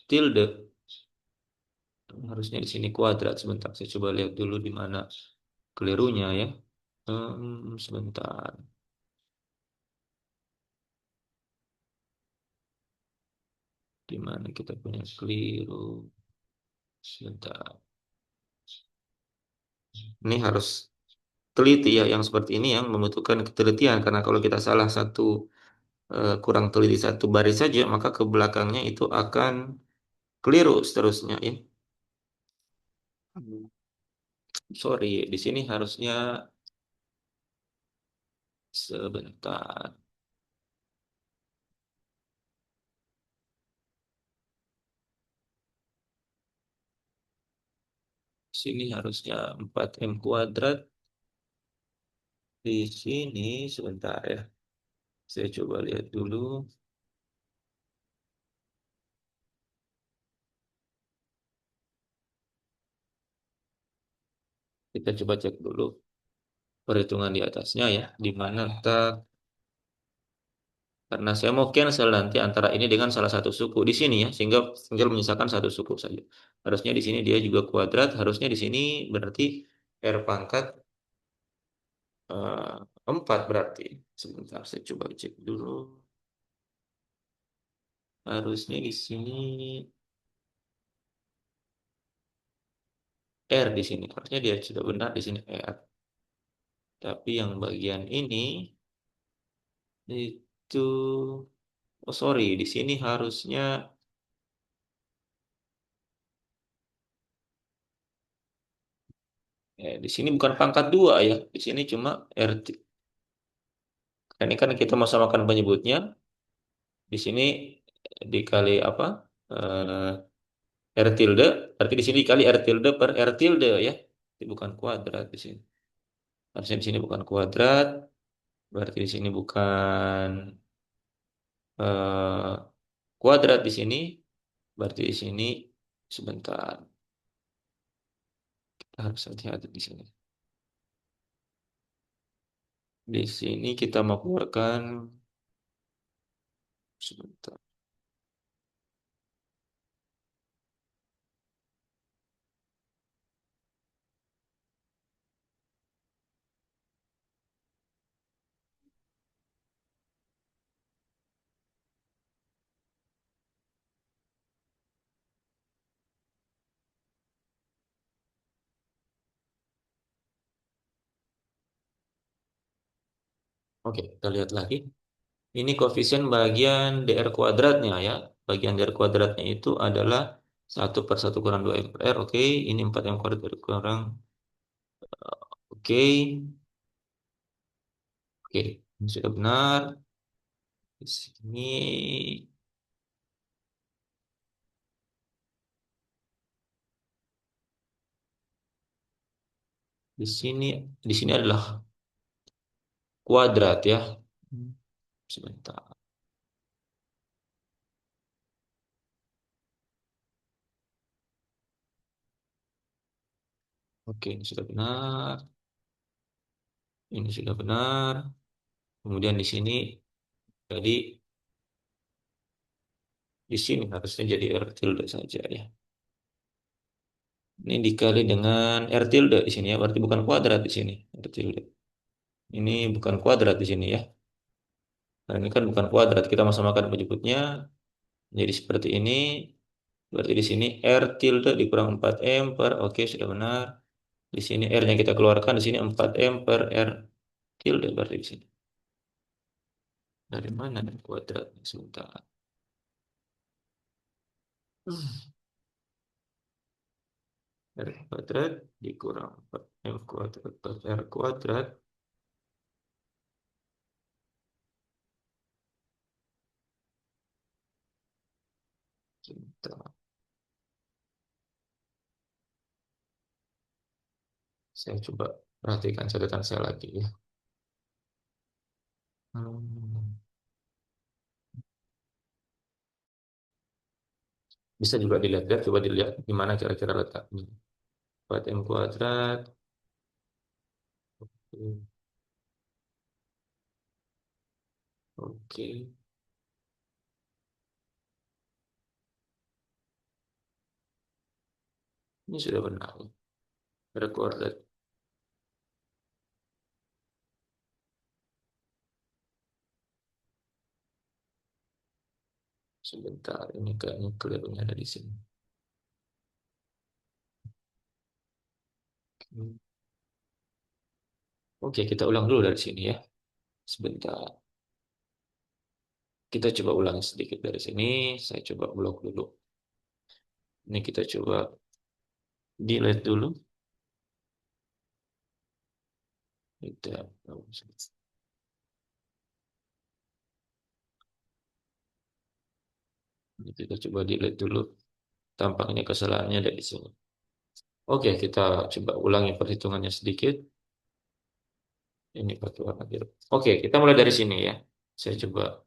Speaker 1: tilde. Harusnya di sini kuadrat. Sebentar, saya coba lihat dulu di mana kelirunya ya. Sebentar. Di mana kita punya keliru? Sebentar. Ini harus teliti ya, yang seperti ini yang membutuhkan ketelitian karena kalau kita salah satu kurang teliti satu baris saja, maka ke belakangnya itu akan keliru seterusnya ya. Hmm. Sorry, di sini harusnya sebentar. Sini harusnya 4M². Di sini sebentar ya. Saya coba lihat dulu. Kita coba cek dulu perhitungan di atasnya ya. Di mana tak, karena saya mau cancel nanti antara ini dengan salah satu suku di sini ya, sehingga tinggal menyisakan satu suku saja. Harusnya di sini dia juga kuadrat, harusnya di sini berarti R pangkat 4 berarti. Sebentar saya coba cek dulu. Harusnya di sini R di sini. Harusnya dia sudah benar di sini R. Tapi yang bagian ini itu, oh sorry, di sini harusnya di sini bukan pangkat 2 ya. Di sini cuma R. Ini kan kita mau samakan penyebutnya. Di sini dikali apa? R tilde. Berarti di sini dikali R tilde per R tilde ya. Ini bukan kuadrat di sini. Harusnya di sini bukan kuadrat. Berarti di sini bukan eh, kuadrat di sini. Berarti di sini sebentar. Kita harus hati-hati di sini. Di sini kita mau keluarkan sebentar. Oke, kita lihat lagi. Ini koefisien bagian DR kuadratnya ya. Bagian DR kuadratnya itu adalah 1/1 kurang 2M/R. Oke, ini 4M² kurang. Oke, oke. Ini sudah benar. Di sini, di sini, di sini adalah kuadrat ya. Hmm, Sebentar. Oke, ini sudah benar. Ini sudah benar. Kemudian di sini, jadi di sini harusnya jadi R tilde saja ya. Ini dikali dengan R tilde di sini ya, berarti bukan kuadrat di sini. R tilde. Ini bukan kuadrat di sini ya. Nah, ini kan bukan kuadrat. Kita mau samakan penyebutnya. Jadi seperti ini. Berarti di sini R tilde dikurang 4M per, oke sudah benar. Di sini R yang kita keluarkan, di sini 4M per R tilde berarti di sini. Dari mana dan kuadratnya? Sebentar. R kuadrat dikurang 4M² per R kuadrat. Sebentar. Saya coba perhatikan catatan saya lagi ya. Hmm. Bisa juga dilihat-lihat, coba dilihat di mana kira-kira letaknya. 4M². Oke. Oke. Ini sudah benar. Recorded. Sebentar, ini kayaknya kelirunya ada di sini. Oke, kita ulang dulu dari sini ya. Sebentar. Kita coba ulangi sedikit dari sini. Saya coba blok dulu. Ini kita coba delete dulu. Kita, ini kita coba delete dulu. Tampaknya kesalahannya ada di sini. Oke, kita coba ulangi perhitungannya sedikit. Ini pakai warna biru. Oke, kita mulai dari sini ya. Saya coba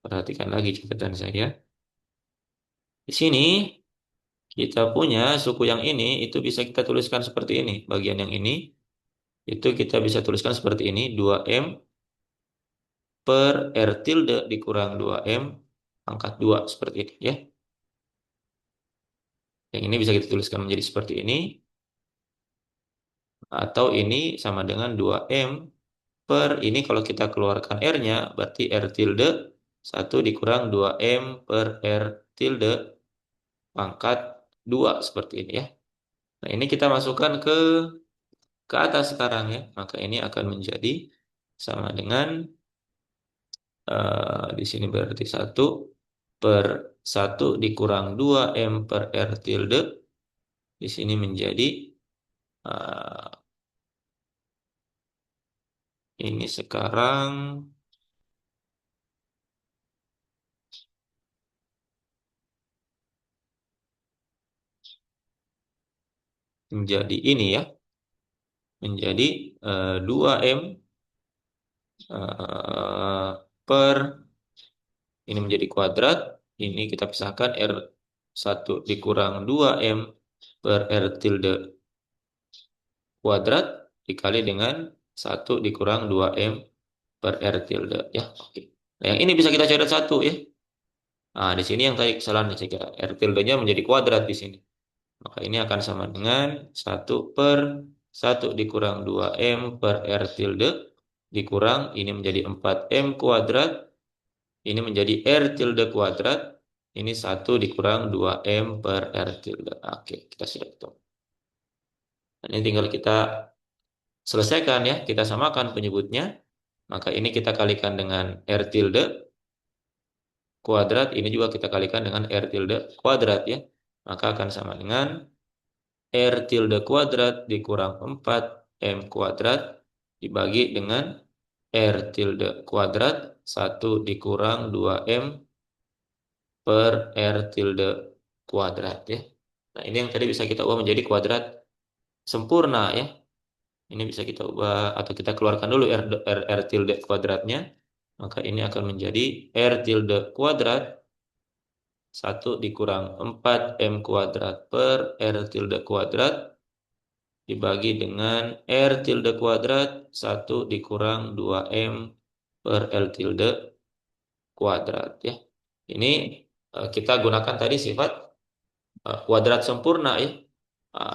Speaker 1: perhatikan lagi catatan saya. Di sini kita punya suku yang ini itu bisa kita tuliskan seperti ini. Bagian yang ini itu kita bisa tuliskan seperti ini. 2M per R tilde dikurang 2M pangkat 2 seperti ini ya. Yang ini bisa kita tuliskan menjadi seperti ini. Atau ini sama dengan 2M per ini kalau kita keluarkan R-nya berarti R tilde 1 dikurang 2M per R tilde pangkat 2 seperti ini ya. Nah, ini kita masukkan ke atas sekarang ya. Maka ini akan menjadi sama dengan di sini berarti 1 per 1 dikurang 2M per R tilde. Di sini menjadi eh, ini sekarang menjadi ini ya. Menjadi 2M per ini menjadi kuadrat. Ini kita pisahkan R1 dikurang 2M per R tilde kuadrat dikali dengan 1 dikurang 2M per R tilde. Ya, oke. Nah, yang ini bisa kita coret 1 ya. Nah, di sini yang tadi kesalahan saya kira. R tilde-nya menjadi kuadrat di sini. Maka ini akan sama dengan 1 per 1 dikurang 2M per R tilde dikurang ini menjadi 4M kuadrat. Ini menjadi R tilde kuadrat. Ini 1 dikurang 2M per R tilde. Oke, kita sudah hitung. Dan ini tinggal kita selesaikan ya. Kita samakan penyebutnya. Maka ini kita kalikan dengan R tilde kuadrat. Ini juga kita kalikan dengan R tilde kuadrat ya. Maka akan sama dengan R tilde kuadrat dikurang 4M kuadrat dibagi dengan R tilde kuadrat 1 dikurang 2M per R tilde kuadrat ya. Nah, ini yang tadi bisa kita ubah menjadi kuadrat sempurna ya. Ini bisa kita ubah atau kita keluarkan dulu R tilde kuadratnya. Maka ini akan menjadi R tilde kuadrat 1 dikurang 4M kuadrat per R tilde kuadrat dibagi dengan R tilde kuadrat 1 dikurang 2M per L tilde kuadrat ya. Ini kita gunakan tadi sifat kuadrat sempurna ya.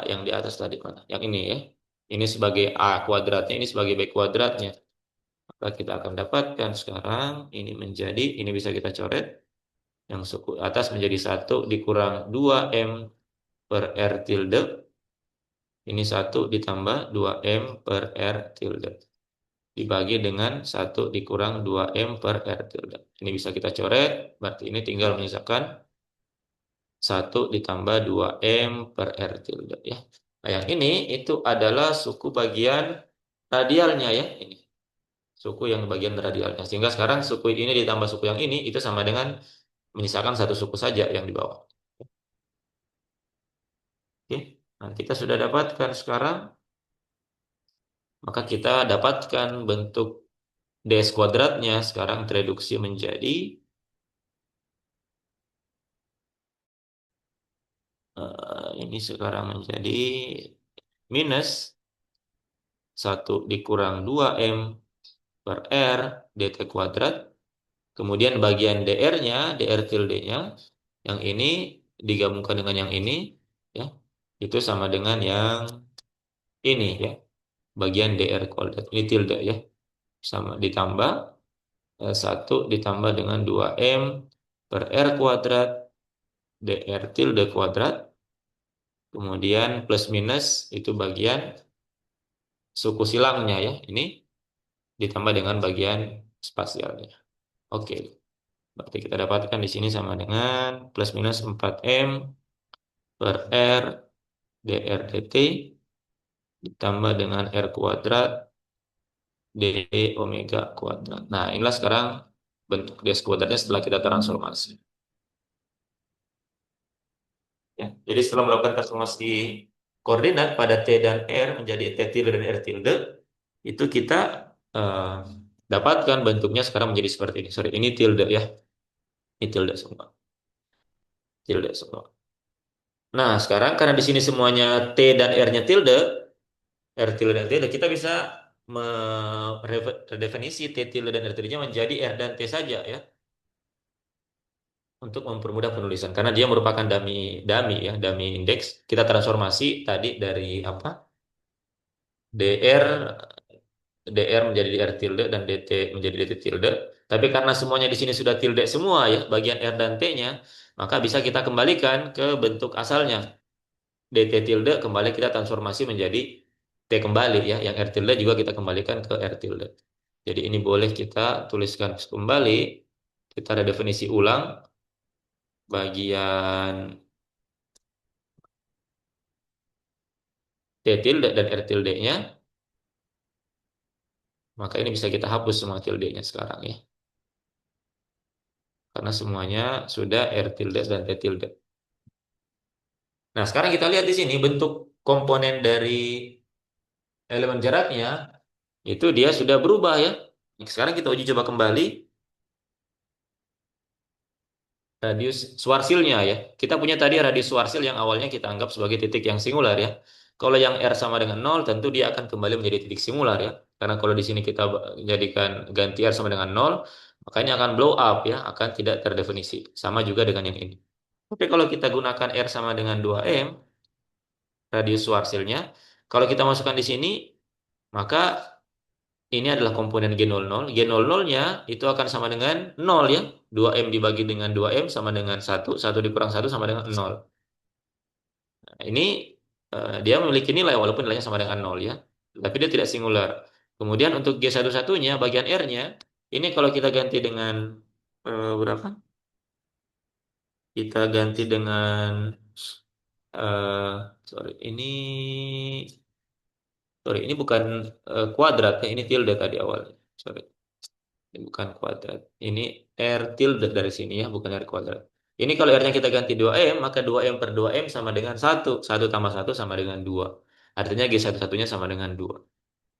Speaker 1: Yang di atas tadi mana? Yang ini ya. Ini sebagai A kuadratnya, ini sebagai B kuadratnya. Maka kita akan dapatkan sekarang ini menjadi, ini bisa kita coret. Yang suku atas menjadi 1 dikurang 2M per R tilde. Ini 1 ditambah 2M per R tilde. Dibagi dengan 1 dikurang 2M per R tilde. Ini bisa kita coret, berarti ini tinggal menyisakan 1 ditambah 2M per R tilde ya. Nah, yang ini itu adalah suku bagian radialnya ya. Ini suku yang bagian radialnya. Sehingga sekarang suku ini ditambah suku yang ini itu sama dengan menyisakan satu suku saja yang di bawah. Oke. Nah, kita sudah dapatkan sekarang. Maka kita dapatkan bentuk ds kuadratnya sekarang tereduksi menjadi ini sekarang menjadi minus 1 dikurang 2M per R dt kuadrat. Kemudian bagian dr-nya, dr tilde-nya, yang ini digabungkan dengan yang ini, ya, itu sama dengan yang ini ya, bagian dr kuadrat ini tilde ya, sama ditambah 1 ditambah dengan 2M per R kuadrat dr tilde kuadrat, kemudian plus minus itu bagian suku silangnya ya, ini ditambah dengan bagian spasialnya. Oke. Berarti kita dapatkan di sini sama dengan plus minus 4M per R dr dt ditambah dengan R kuadrat d omega kuadrat. Nah, inilah sekarang bentuk ds kuadratnya setelah kita transformasi. Ya, jadi setelah melakukan transformasi koordinat pada T dan R menjadi T tilde dan R tilde, itu kita eh, dapatkan bentuknya sekarang menjadi seperti ini. Sorry, ini tilde ya. Ini tilde semua. Tilde semua. Nah, sekarang karena di sini semuanya T dan R-nya tilde, R tilde dan tilde, kita bisa meredefinisi T tilde dan R tilde-nya menjadi R dan T saja ya, untuk mempermudah penulisan. Karena dia merupakan dummy ya, dummy index. Kita transformasi tadi dari apa? DR DR menjadi DR tilde dan DT menjadi DT tilde. Tapi karena semuanya di sini sudah tilde semua ya, bagian R dan T-nya, maka bisa kita kembalikan ke bentuk asalnya. DT tilde kembali kita transformasi menjadi T kembali ya, yang R tilde juga kita kembalikan ke R tilde. Jadi ini boleh kita tuliskan kembali, kita redefinisi ulang bagian T tilde dan R tilde-nya, maka ini bisa kita hapus semua tilde-nya sekarang ya. Karena semuanya sudah R tilde dan T tilde. Nah, sekarang kita lihat di sini bentuk komponen dari elemen jaraknya itu dia sudah berubah ya. Sekarang kita uji coba kembali radius Schwarzschildnya ya. Kita punya tadi radius Schwarzschild yang awalnya kita anggap sebagai titik yang singular ya. Kalau yang R sama dengan nol, tentu dia akan kembali menjadi titik singular ya. Karena kalau di sini kita jadikan ganti R sama dengan nol, makanya akan blow up ya, akan tidak terdefinisi. Sama juga dengan yang ini. Tapi kalau kita gunakan R sama dengan 2M, radius Schwarzschildnya, kalau kita masukkan di sini, maka ini adalah komponen G00. G00-nya itu akan sama dengan nol ya. 2M dibagi dengan 2M sama dengan satu, satu dikurang satu sama dengan nol. Nah, ini dia memiliki nilai walaupun nilainya sama dengan nol ya. Tapi dia tidak singular. Kemudian untuk G11-nya, bagian R-nya, ini kalau kita ganti dengan berapa? Kita ganti dengan sorry, ini bukan kuadrat ya, ini tilde tadi awalnya. Sorry. Ini bukan kuadrat. Ini R tilde dari sini ya, bukan R kuadrat. Ini kalau R-nya kita ganti 2M, maka 2M per 2M sama dengan satu, satu tambah satu sama dengan 2. Artinya G11-nya sama dengan 2.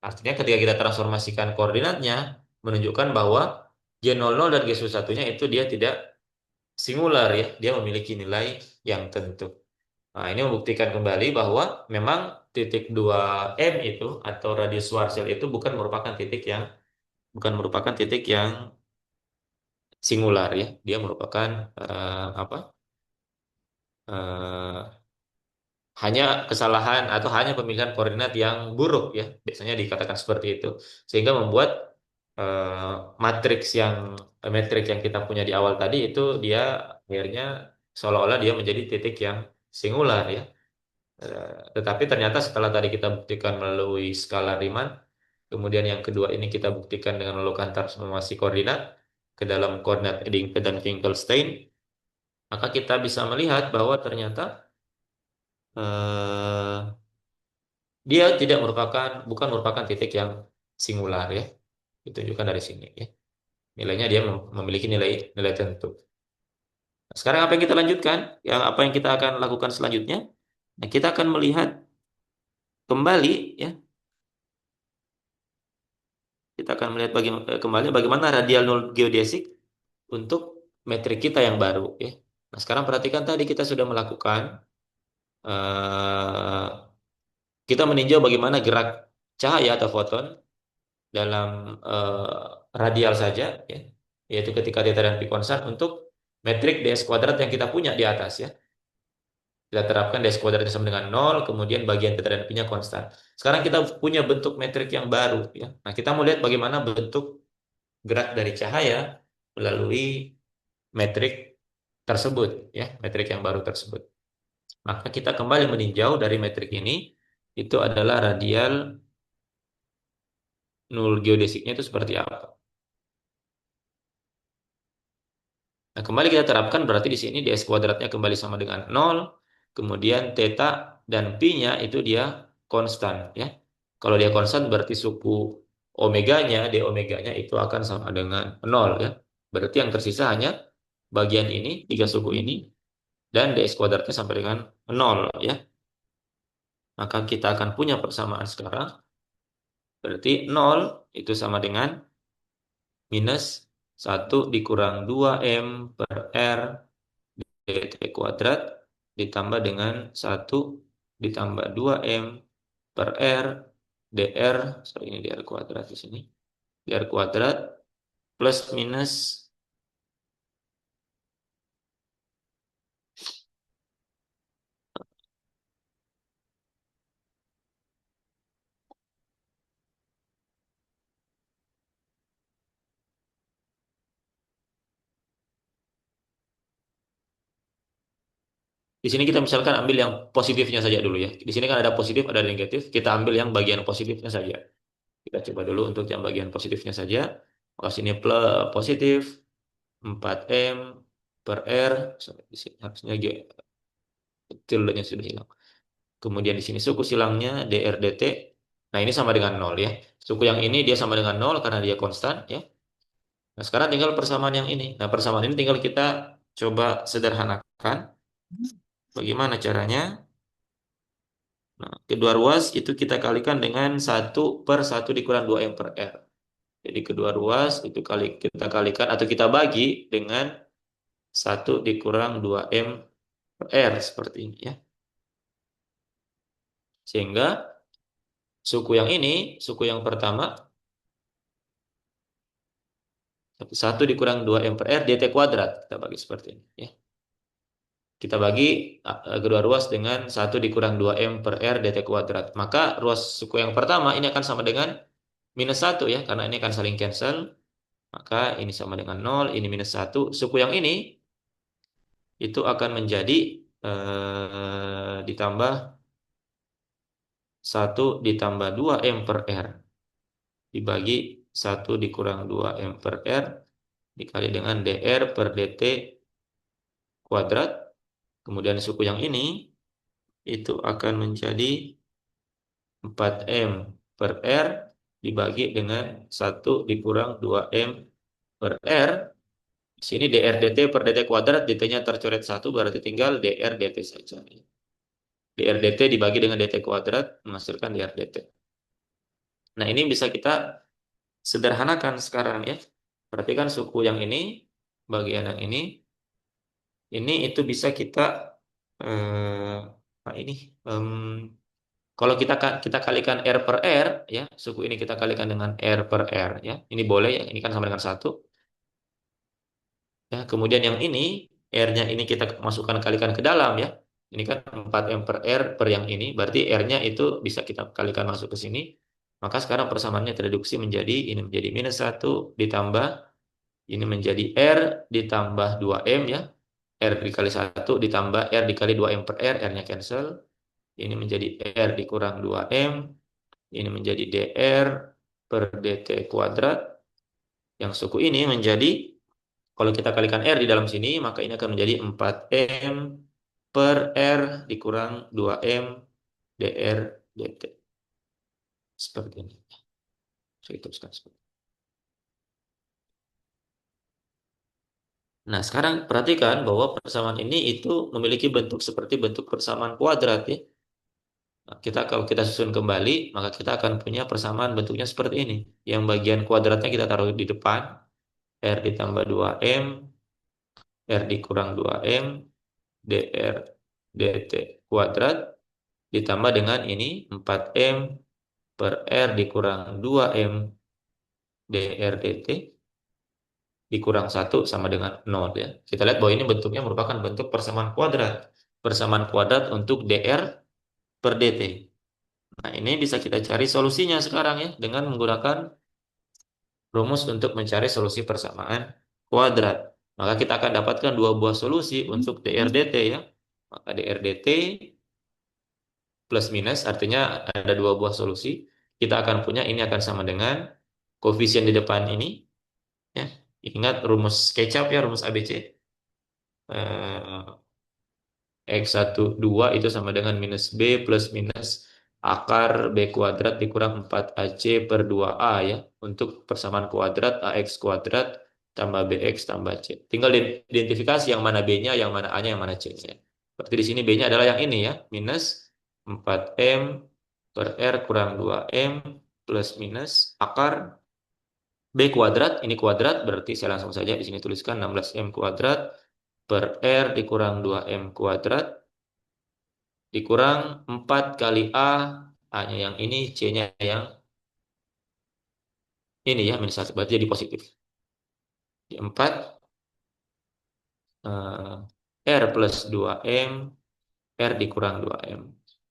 Speaker 1: Artinya ketika kita transformasikan koordinatnya, menunjukkan bahwa G00 dan G11-nya itu dia tidak singular ya, dia memiliki nilai yang tentu. Nah, ini membuktikan kembali bahwa memang titik 2M itu atau radius Schwarzschild itu bukan merupakan titik yang singular ya. Dia merupakan apa? eh, hanya kesalahan atau hanya pemilihan koordinat yang buruk ya. Biasanya dikatakan seperti itu. Sehingga membuat eh, metrik yang kita punya di awal tadi itu dia akhirnya seolah-olah dia menjadi titik yang singular ya. Tetapi ternyata setelah tadi kita buktikan melalui skala Riemann, kemudian yang kedua ini kita buktikan dengan melakukan transformasi koordinat ke dalam koordinat Eddington dan Finkelstein, maka kita bisa melihat bahwa ternyata eh, dia bukan merupakan titik yang singular ya. Ditunjukkan dari sini ya. Nilainya dia memiliki nilai nilai tentu. Nah, sekarang apa yang kita lanjutkan? Apa yang kita akan lakukan selanjutnya? Nah, kita akan melihat kembali ya. Kita akan melihat kembali bagaimana radial nol geodesik untuk metrik kita yang baru ya. Nah, sekarang perhatikan tadi kita sudah melakukan eh, kita meninjau bagaimana gerak cahaya atau foton dalam radial saja ya, yaitu ketika theta dan pi konstan untuk metrik ds kuadrat yang kita punya di atas ya. Kita terapkan ds kuadratnya sama dengan nol, kemudian bagian theta dan pi-nya konstan. Sekarang kita punya bentuk metrik yang baru ya. Nah, kita mau lihat bagaimana bentuk gerak dari cahaya melalui metrik tersebut ya, metrik yang baru tersebut. Maka kita kembali meninjau dari metrik ini, itu adalah radial nul geodesiknya itu seperti apa. Nah, kembali kita terapkan berarti di sini ds kuadratnya kembali sama dengan nol, kemudian theta dan pi-nya itu dia konstan ya. Kalau dia konstan berarti suku omeganya, d omeganya itu akan sama dengan nol ya. Berarti yang tersisa hanya bagian ini, tiga suku ini, dan ds kuadratnya sampai dengan nol ya. Maka kita akan punya persamaan sekarang. Berarti nol itu sama dengan minus satu dikurang 2M per R dt kuadrat ditambah dengan satu ditambah 2M per R dr, sorry ini dr kuadrat di sini, dr kuadrat plus minus di sini kita misalkan ambil yang positifnya saja dulu ya. Di sini kan ada positif, ada negatif. Kita ambil yang bagian positifnya saja. Kita coba dulu untuk yang bagian positifnya saja. Maka sini plus positif 4M per R. Sorry, di sini harusnya tilde-nya sudah hilang. Kemudian di sini suku silangnya dr dt. Nah, ini sama dengan nol ya. Suku yang ini dia sama dengan nol karena dia konstan ya. Nah, sekarang tinggal persamaan yang ini. Nah, persamaan ini tinggal kita coba sederhanakan. Bagaimana caranya? Nah, kedua ruas itu kita kalikan dengan satu per satu dikurang 2M per R. Jadi kedua ruas itu kita kalikan atau kita bagi dengan satu dikurang 2M per R seperti ini ya. Sehingga suku yang ini, suku yang pertama, satu dikurang 2M per R dt kuadrat. Kita bagi seperti ini ya. Kita bagi kedua ruas dengan satu dikurang 2M per R dt kuadrat. Maka ruas suku yang pertama ini akan sama dengan minus satu ya, karena ini akan saling cancel. Maka ini sama dengan nol, ini minus satu. Suku yang ini itu akan menjadi ditambah satu ditambah 2M per R dibagi satu dikurang 2M per R dikali dengan dr per dt kuadrat. Kemudian suku yang ini itu akan menjadi 4M per R dibagi dengan satu dikurang 2M per R. Di sini dr dt per dt kuadrat, dt-nya tercoret satu berarti tinggal dr dt saja. Dr dt dibagi dengan dt kuadrat menghasilkan dr dt. Nah, ini bisa kita sederhanakan sekarang ya. Perhatikan suku yang ini, bagian yang ini itu bisa kita nah ini kalau kita kalikan R per R ya, suku ini kita kalikan dengan R per R ya. Ini boleh ya, ini kan sama dengan satu. Ya, kemudian yang ini R-nya ini kita masukkan kalikan ke dalam ya. Ini kan 4M per R per yang ini, berarti R-nya itu bisa kita kalikan masuk ke sini. Maka sekarang persamaannya tereduksi menjadi ini menjadi minus satu ditambah ini menjadi R ditambah 2M ya. R dikali satu ditambah R dikali 2M per R, R-nya cancel. Ini menjadi R dikurang 2M. Ini menjadi dr per dt kuadrat. Yang suku ini menjadi, kalau kita kalikan R di dalam sini, maka ini akan menjadi 4M per R dikurang 2M dr dt. Seperti ini. Saya teruskan seperti ini. Nah, sekarang perhatikan bahwa persamaan ini itu memiliki bentuk seperti bentuk persamaan kuadrat ya. Nah, kalau kita susun kembali, maka kita akan punya persamaan bentuknya seperti ini. Yang bagian kuadratnya kita taruh di depan, R ditambah 2M, R dikurang 2M, dr dt kuadrat, ditambah dengan ini 4M per R dikurang 2M dr dt, dikurang satu sama dengan nol ya. Kita lihat bahwa ini bentuknya merupakan bentuk persamaan kuadrat. Persamaan kuadrat untuk dr per dt. Nah, ini bisa kita cari solusinya sekarang ya dengan menggunakan rumus untuk mencari solusi persamaan kuadrat. Maka kita akan dapatkan dua buah solusi untuk dr dt ya. Maka dr dt plus minus artinya ada dua buah solusi. Kita akan punya ini akan sama dengan koefisien di depan ini ya. Ingat rumus SketchUp ya, rumus ABC. eh, X1, 2 itu sama dengan minus B plus minus akar B kuadrat dikurang 4AC per 2A ya. Untuk persamaan kuadrat AX kuadrat tambah BX tambah C. Tinggal identifikasi yang mana B-nya, yang mana A-nya, yang mana C-nya. Berarti di sini B-nya adalah yang ini ya. Minus 4M per R kurang 2M plus minus akar B kuadrat. Ini kuadrat berarti saya langsung saja di sini tuliskan 16M kuadrat per R dikurang 2M kuadrat dikurang 4 kali A, A-nya yang ini, C-nya yang ini ya, minus 1, berarti jadi positif. Di 4, R plus 2M, R dikurang 2M.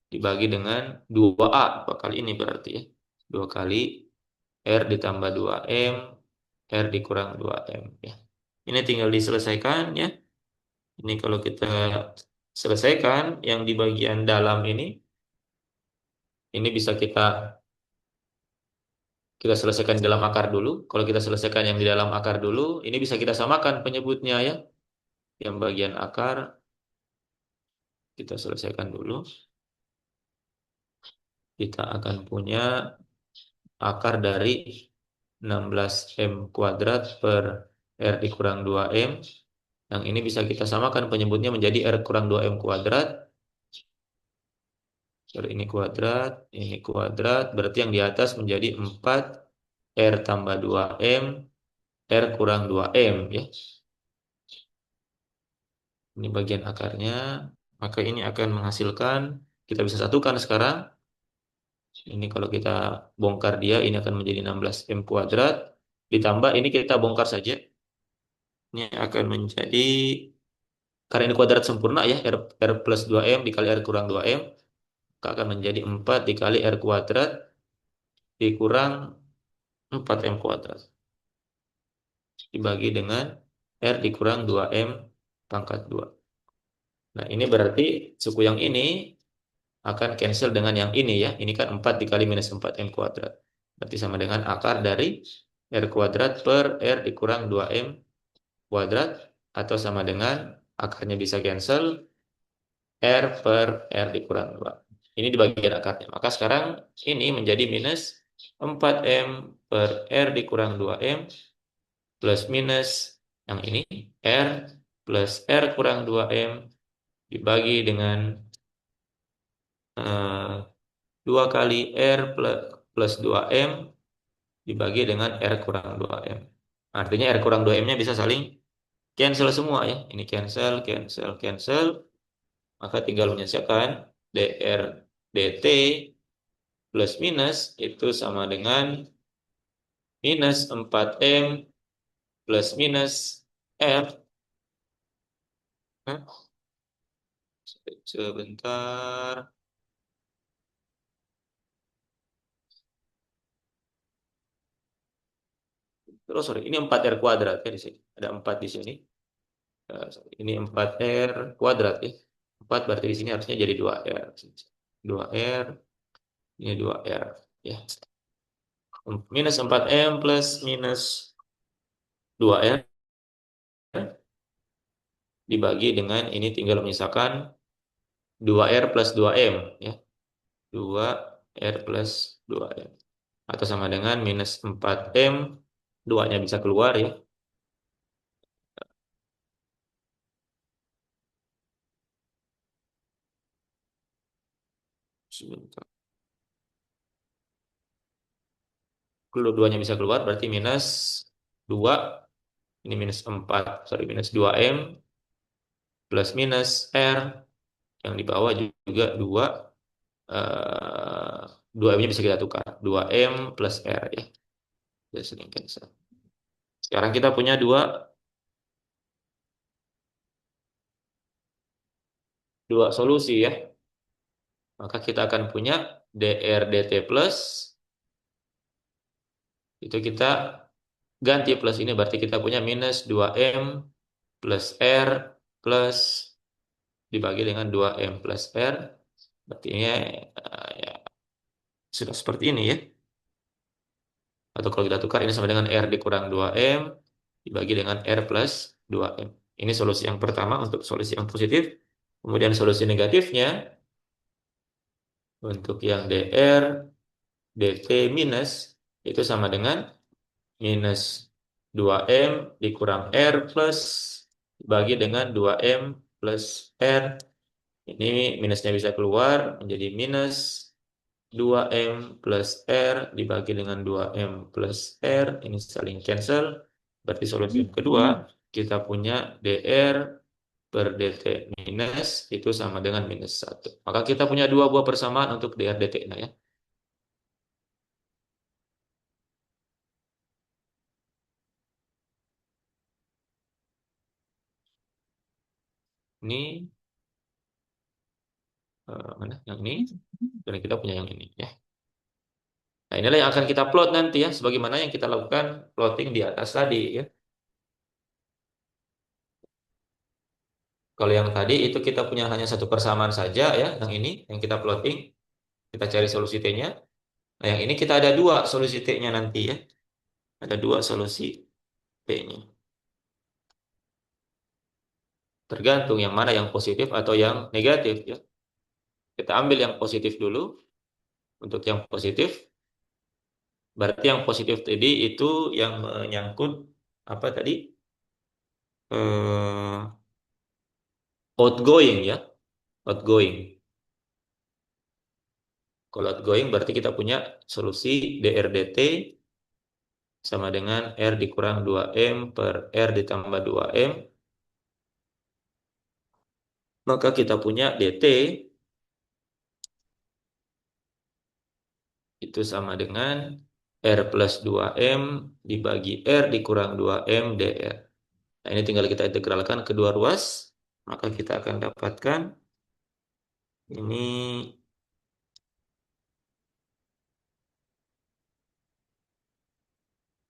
Speaker 1: Dibagi dengan 2A, 2 kali ini berarti ya. 2 kali R ditambah 2M, R dikurang 2M. Ya. Ini tinggal diselesaikan ya. Ini kalau kita selesaikan, yang di bagian dalam ini bisa kita selesaikan di dalam akar dulu. Kalau kita selesaikan yang di dalam akar dulu, ini bisa kita samakan penyebutnya ya. Yang bagian akar kita selesaikan dulu. Kita akan punya akar dari 16M kuadrat per R dikurang 2M. Yang ini bisa kita samakan penyebutnya menjadi R kurang 2M kuadrat. Kalau ini kuadrat, berarti yang di atas menjadi 4 R tambah 2M, R kurang 2M ya. Ini bagian akarnya. Maka ini akan menghasilkan, kita bisa satukan sekarang. Ini kalau kita bongkar dia, ini akan menjadi 16M kuadrat. Ditambah, ini kita bongkar saja. Ini akan menjadi, karena ini kuadrat sempurna ya, R plus 2M dikali R kurang 2M. Maka akan menjadi 4 dikali R kuadrat dikurang 4M kuadrat. Dibagi dengan R dikurang 2M pangkat 2. Nah, ini berarti suku yang ini akan cancel dengan yang ini ya. Ini kan 4 dikali minus 4M kuadrat. Berarti sama dengan akar dari R kuadrat per R dikurang 2M kuadrat. Atau sama dengan akarnya bisa cancel R per R dikurang 2. Ini di bagian akarnya. Maka sekarang ini menjadi minus 4M per R dikurang 2M plus minus yang ini R plus R kurang 2M dibagi dengan 2 kali R plus 2M dibagi dengan R kurang 2M. Artinya R kurang 2M-nya bisa saling cancel semua ya. Ini cancel, cancel, cancel. Maka tinggal menyelesaikan dr dt plus minus itu sama dengan minus 4M plus minus R. Hah? Sebentar. Terus sorry, ini 4R kuadrat ya di sini. Ada 4 di sini. Ini 4R kuadrat ya. 4 berarti di sini harusnya jadi 2R. 2R, ini 2R. Ya. Minus 4M plus minus 2R dibagi dengan ini tinggal menyisakan 2R plus 2M. Ya. 2R plus 2M. Atau sama dengan minus 4M. 2-nya bisa keluar ya. Sebentar. Kalau 2-nya bisa keluar berarti minus 2. Ini minus 4. Sorry, minus 2M plus minus R. Yang di bawah juga 2. 2M-nya bisa kita tukar. 2M plus R ya. Jadi sering cancel. Sekarang kita punya dua solusi ya. Maka kita akan punya dr dt plus. Itu kita ganti plus ini. Berarti kita punya minus 2M plus R plus dibagi dengan 2M plus R. Berarti ini ya, sudah seperti ini ya. Atau kalau kita tukar ini sama dengan R dikurang 2M dibagi dengan R plus 2M. Ini solusi yang pertama untuk solusi yang positif. Kemudian solusi negatifnya untuk yang dr dt minus itu sama dengan minus 2M dikurang R plus bagi dengan 2M plus R. Ini minusnya bisa keluar menjadi minus 2M plus R dibagi dengan 2M plus R. Ini saling cancel. Berarti solusi yang kedua, kita punya dr per dt minus itu sama dengan minus 1. Maka kita punya dua buah persamaan untuk dr dt. Nah ya. Ini mana? Yang ini. Dan kita punya yang ini ya. Nah, inilah yang akan kita plot nanti ya, sebagaimana yang kita lakukan plotting di atas tadi ya. Kalau yang tadi itu kita punya hanya satu persamaan saja ya, yang ini yang kita plotting, kita cari solusi T-nya. Nah, yang ini kita ada dua solusi T-nya nanti ya. Ada dua solusi T-nya. Tergantung yang mana yang positif atau yang negatif ya. Kita ambil yang positif dulu. Untuk yang positif, berarti yang positif tadi itu yang menyangkut apa tadi? Eh, outgoing ya, outgoing. Kalau outgoing berarti kita punya solusi drdt sama dengan R dikurang 2M per R ditambah 2M. Maka kita punya dt itu sama dengan R plus 2M dibagi R dikurang 2M dr. Nah, ini tinggal kita integralkan kedua ruas. Maka kita akan dapatkan ini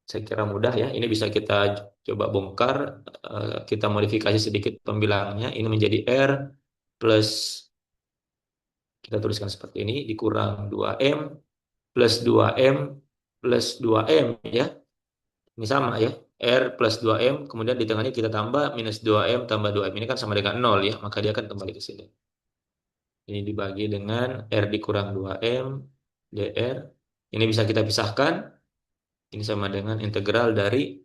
Speaker 1: saya kira mudah ya. Ini bisa kita coba bongkar, kita modifikasi sedikit pembilangnya. Ini menjadi R plus, kita tuliskan seperti ini, dikurang 2M plus 2M plus 2M ya. Ini sama ya. R plus 2M, kemudian di tengahnya kita tambah minus 2M tambah 2M. Ini kan sama dengan 0 ya, maka dia akan kembali ke sini. Ini dibagi dengan R dikurang 2M dr. Ini bisa kita pisahkan. Ini sama dengan integral dari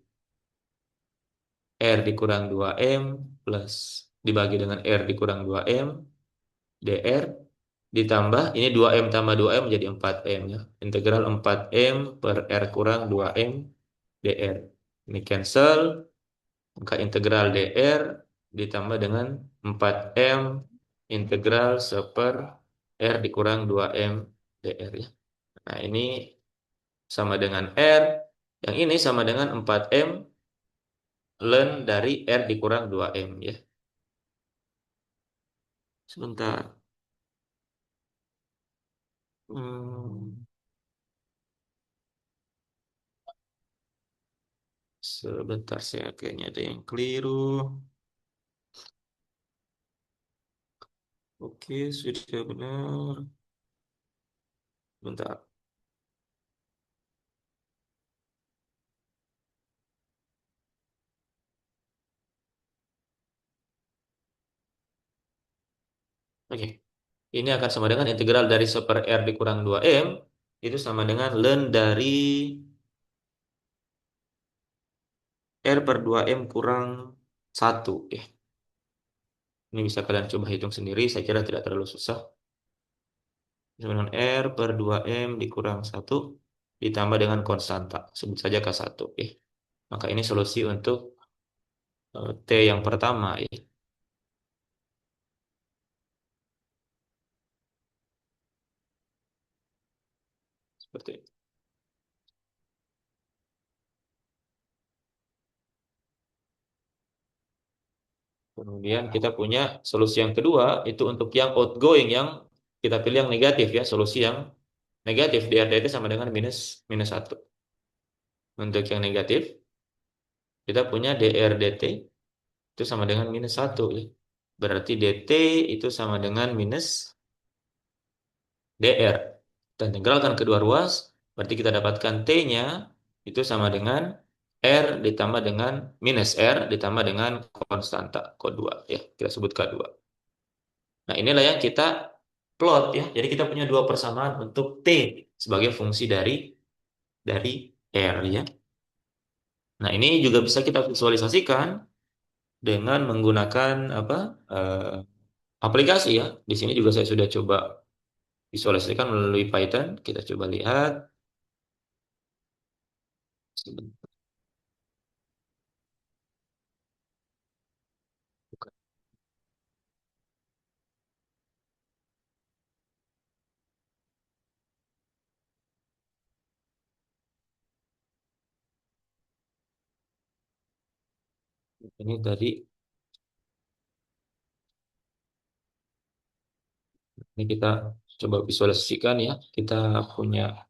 Speaker 1: R dikurang 2M plus dibagi dengan R dikurang 2M dr ditambah ini 2M tambah 2M menjadi 4M ya. Integral 4M per R kurang 2M dr. Ini cancel, maka integral dr ditambah dengan 4M integral seper R dikurang 2M dr ya. Nah, ini sama dengan R. Yang ini sama dengan 4M ln dari R dikurang 2M ya. Sebentar. Hmm, sebentar saya kayaknya ada yang keliru. Oke, sudah benar. Bentar. Oke. Ini akan sama dengan integral dari seper R dikurang 2M. Itu sama dengan ln dari R per 2M kurang 1. Ini bisa kalian coba hitung sendiri. Saya kira tidak terlalu susah. Sama dengan R per 2M dikurang 1 ditambah dengan konstanta. Sebut saja K1. Maka ini solusi untuk T yang pertama. Seperti itu. Kemudian kita punya solusi yang kedua, itu untuk yang outgoing, yang kita pilih yang negatif ya, solusi yang negatif, dr/dt sama dengan minus minus 1. Untuk yang negatif, kita punya dr/dt itu sama dengan minus 1 ya. Berarti dt itu sama dengan minus dr. Kita integralkan kedua ruas, berarti kita dapatkan t-nya itu sama dengan R ditambah dengan minus R ditambah dengan konstanta K2 ya, kita sebut K2. Nah, inilah yang kita plot ya. Jadi kita punya dua persamaan untuk T sebagai fungsi dari R ya. Nah, ini juga bisa kita visualisasikan dengan menggunakan apa? eh, aplikasi ya. Di sini juga saya sudah coba visualisasikan melalui Python. Kita coba lihat. Sebentar, ini tadi ini kita coba visualisasikan ya. Kita punya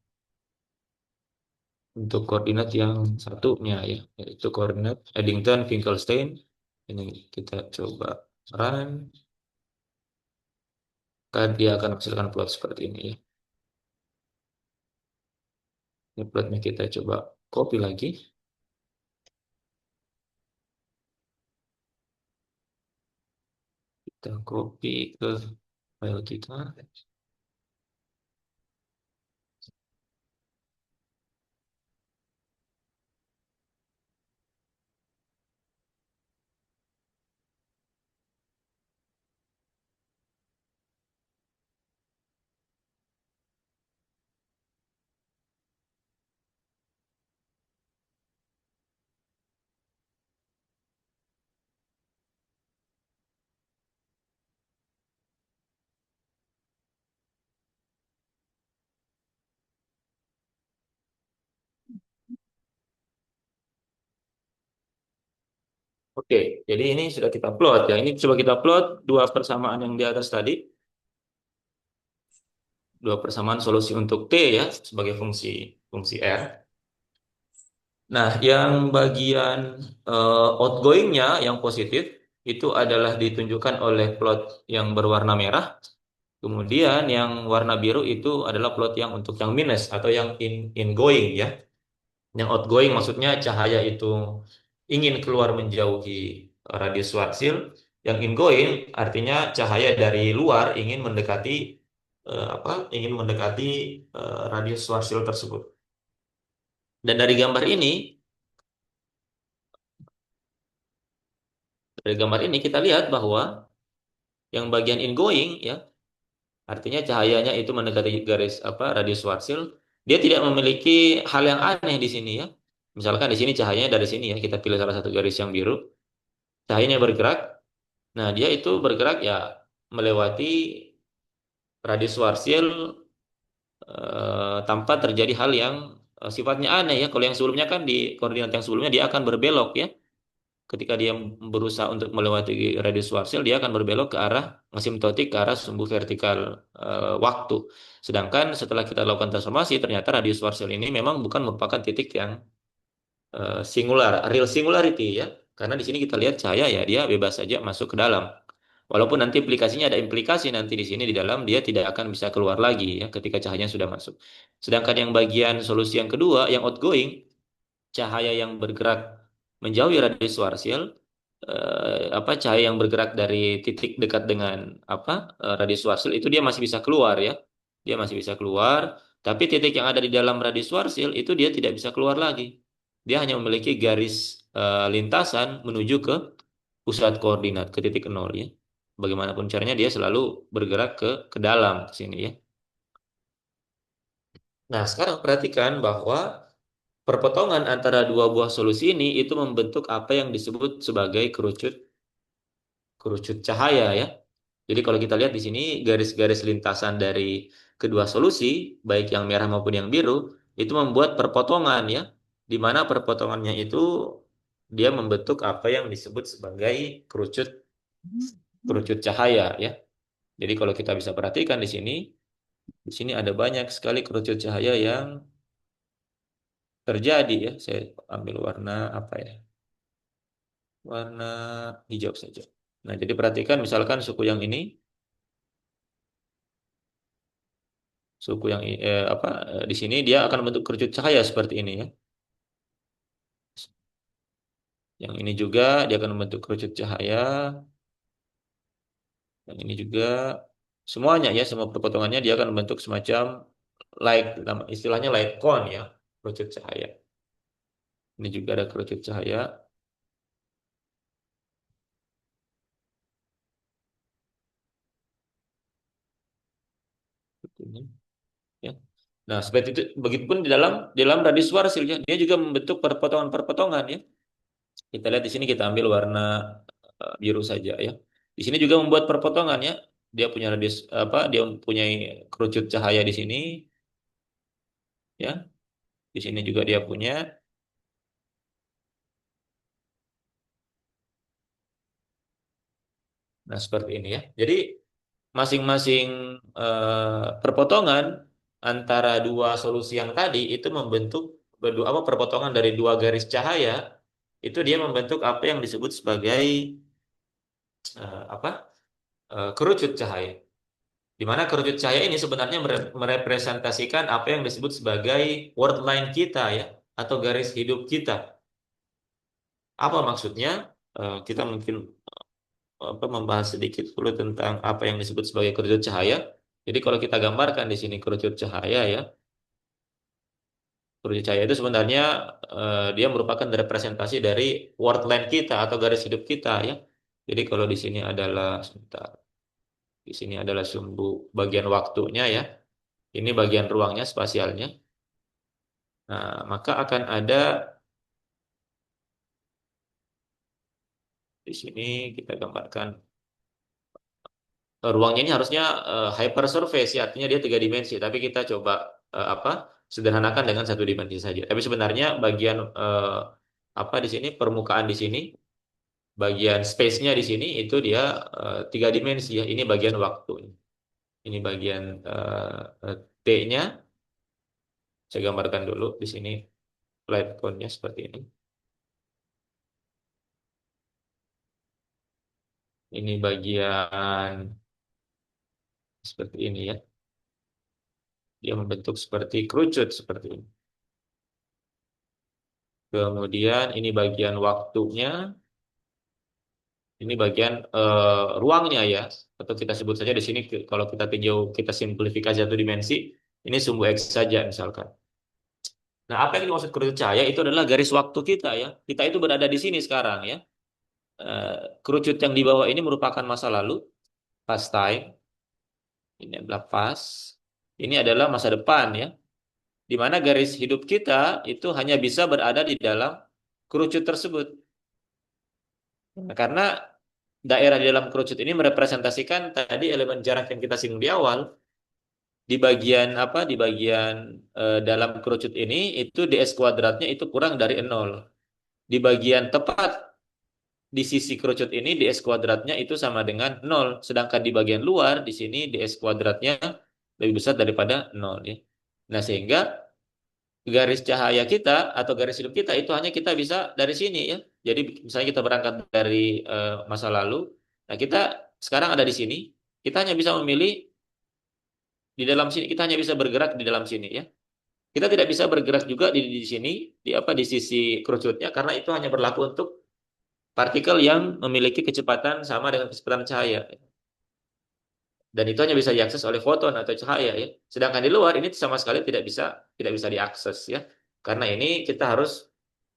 Speaker 1: untuk koordinat yang satunya ya, yaitu koordinat Eddington Finkelstein. Ini kita coba run, kan dia akan menghasilkan plot seperti ini ya. Ini plotnya kita coba copy lagi, kita copy ke file kita. Oke, jadi ini sudah kita plot ya. Ini coba kita plot dua persamaan yang di atas tadi, dua persamaan solusi untuk T ya sebagai fungsi fungsi R. Nah, yang bagian outgoingnya yang positif itu adalah ditunjukkan oleh plot yang berwarna merah. Kemudian yang warna biru itu adalah plot yang untuk yang minus atau yang ingoing ya. Yang outgoing maksudnya cahaya itu ingin keluar menjauhi radius Schwarzschild. Yang ingoing artinya cahaya dari luar ingin mendekati apa? Ingin mendekati radius Schwarzschild tersebut. Dan dari gambar ini kita lihat bahwa yang bagian ingoing ya, artinya cahayanya itu mendekati garis apa radius Schwarzschild, dia tidak memiliki hal yang aneh di sini ya. Misalkan di sini cahayanya dari sini ya, kita pilih salah satu garis yang biru, cahayanya bergerak. Nah, dia itu bergerak ya melewati radius Schwarzschild tanpa terjadi hal yang sifatnya aneh ya. Kalau yang sebelumnya kan di koordinat yang sebelumnya dia akan berbelok ya. Ketika dia berusaha untuk melewati radius Schwarzschild, dia akan berbelok ke arah asimtotik, ke arah sumbu vertikal waktu. Sedangkan setelah kita lakukan transformasi, ternyata radius Schwarzschild ini memang bukan merupakan titik yang singular, real singularity ya. Karena di sini kita lihat cahaya ya, dia bebas saja masuk ke dalam. Walaupun nanti implikasinya ada implikasi nanti di sini di dalam dia tidak akan bisa keluar lagi ya ketika cahayanya sudah masuk. Sedangkan yang bagian solusi yang kedua, yang outgoing, cahaya yang bergerak menjauhi radius Schwarzschild, apa cahaya yang bergerak dari titik dekat dengan apa radius Schwarzschild itu dia masih bisa keluar ya, dia masih bisa keluar, tapi titik yang ada di dalam radius Schwarzschild itu dia tidak bisa keluar lagi, dia hanya memiliki garis lintasan menuju ke pusat koordinat ke titik nol ya, bagaimanapun caranya dia selalu bergerak ke dalam ke sini ya. Nah, sekarang perhatikan bahwa perpotongan antara dua buah solusi ini itu membentuk apa yang disebut sebagai kerucut kerucut cahaya ya. Jadi kalau kita lihat di sini garis-garis lintasan dari kedua solusi, baik yang merah maupun yang biru, itu membuat perpotongan ya, di mana perpotongannya itu dia membentuk apa yang disebut sebagai kerucut kerucut cahaya ya. Jadi kalau kita bisa perhatikan di sini ada banyak sekali kerucut cahaya yang terjadi ya. Saya ambil warna apa ya? Warna hijau saja. Nah, jadi perhatikan misalkan suku yang ini, suku yang apa di sini dia akan membentuk kerucut cahaya seperti ini ya. Yang ini juga dia akan membentuk kerucut cahaya. Yang ini juga semuanya ya, semua perpotongannya dia akan membentuk semacam light, istilahnya light cone ya, kerucut cahaya. Ini juga ada kerucut cahaya. Seperti ini, ya. Nah, seperti itu. Begitupun di dalam radius Schwarzschild ya, dia juga membentuk perpotongan-perpotongan ya. Kita lihat di sini kita ambil warna biru saja ya. Di sini juga membuat perpotongan ya. Dia punya radius apa? Dia mempunyai kerucut cahaya di sini ya. Di sini juga dia punya. Nah, seperti ini ya. Jadi masing-masing perpotongan antara dua solusi yang tadi itu membentuk berdua apa perpotongan dari dua garis cahaya itu dia membentuk apa yang disebut sebagai apa kerucut cahaya. Di mana kerucut cahaya ini sebenarnya merepresentasikan apa yang disebut sebagai word line kita ya atau garis hidup kita. Apa maksudnya? Kita mungkin membahas sedikit dulu tentang apa yang disebut sebagai kerucut cahaya. Jadi kalau kita gambarkan di sini kerucut cahaya ya, kerucut cahaya itu sebenarnya dia merupakan representasi dari word line kita atau garis hidup kita ya. Jadi kalau di sini adalah sebentar, di sini adalah sumbu bagian waktunya ya. Ini bagian ruangnya, spasialnya. Nah, maka akan ada di sini kita gambarkan ruangnya ini harusnya hypersurface ya, artinya dia tiga dimensi. Tapi kita coba apa sederhanakan dengan satu dimensi saja. Tapi sebenarnya bagian apa di sini permukaan di sini, bagian space-nya di sini itu dia tiga dimensi ya. Ini bagian waktu. Ini bagian T-nya. Saya gambarkan dulu di sini light cone-nya seperti ini. Ini bagian seperti ini ya. Dia membentuk seperti kerucut seperti ini. Kemudian ini bagian waktunya, ini bagian ruangnya ya, atau kita sebut saja di sini kalau kita tinjau kita simplifikasi satu dimensi, ini sumbu X saja misalkan. Nah, apa yang dimaksud kerucut cahaya itu adalah garis waktu kita ya. Kita itu berada di sini sekarang ya. Eh, Kerucut yang di bawah ini merupakan masa lalu, past time. Ini adalah past. Ini adalah masa depan ya. Di mana garis hidup kita itu hanya bisa berada di dalam kerucut tersebut. Nah, karena daerah di dalam kerucut ini merepresentasikan tadi elemen jarak yang kita singgung di awal. Di bagian apa? Di bagian dalam kerucut ini itu ds kuadratnya itu kurang dari nol. Di bagian tepat di sisi kerucut ini ds kuadratnya itu sama dengan nol. Sedangkan di bagian luar di sini ds kuadratnya lebih besar daripada nol ya. Nah, sehingga garis cahaya kita atau garis hidup kita itu hanya kita bisa dari sini ya. Jadi misalnya kita berangkat dari masa lalu, nah kita sekarang ada di sini, kita hanya bisa memilih di dalam sini, kita hanya bisa bergerak di dalam sini ya. Kita tidak bisa bergerak juga di sini, di apa di sisi kerucutnya karena itu hanya berlaku untuk partikel yang memiliki kecepatan sama dengan kecepatan cahaya. Dan itu hanya bisa diakses oleh foton atau cahaya ya. Sedangkan di luar ini sama sekali tidak bisa diakses ya. Karena ini kita harus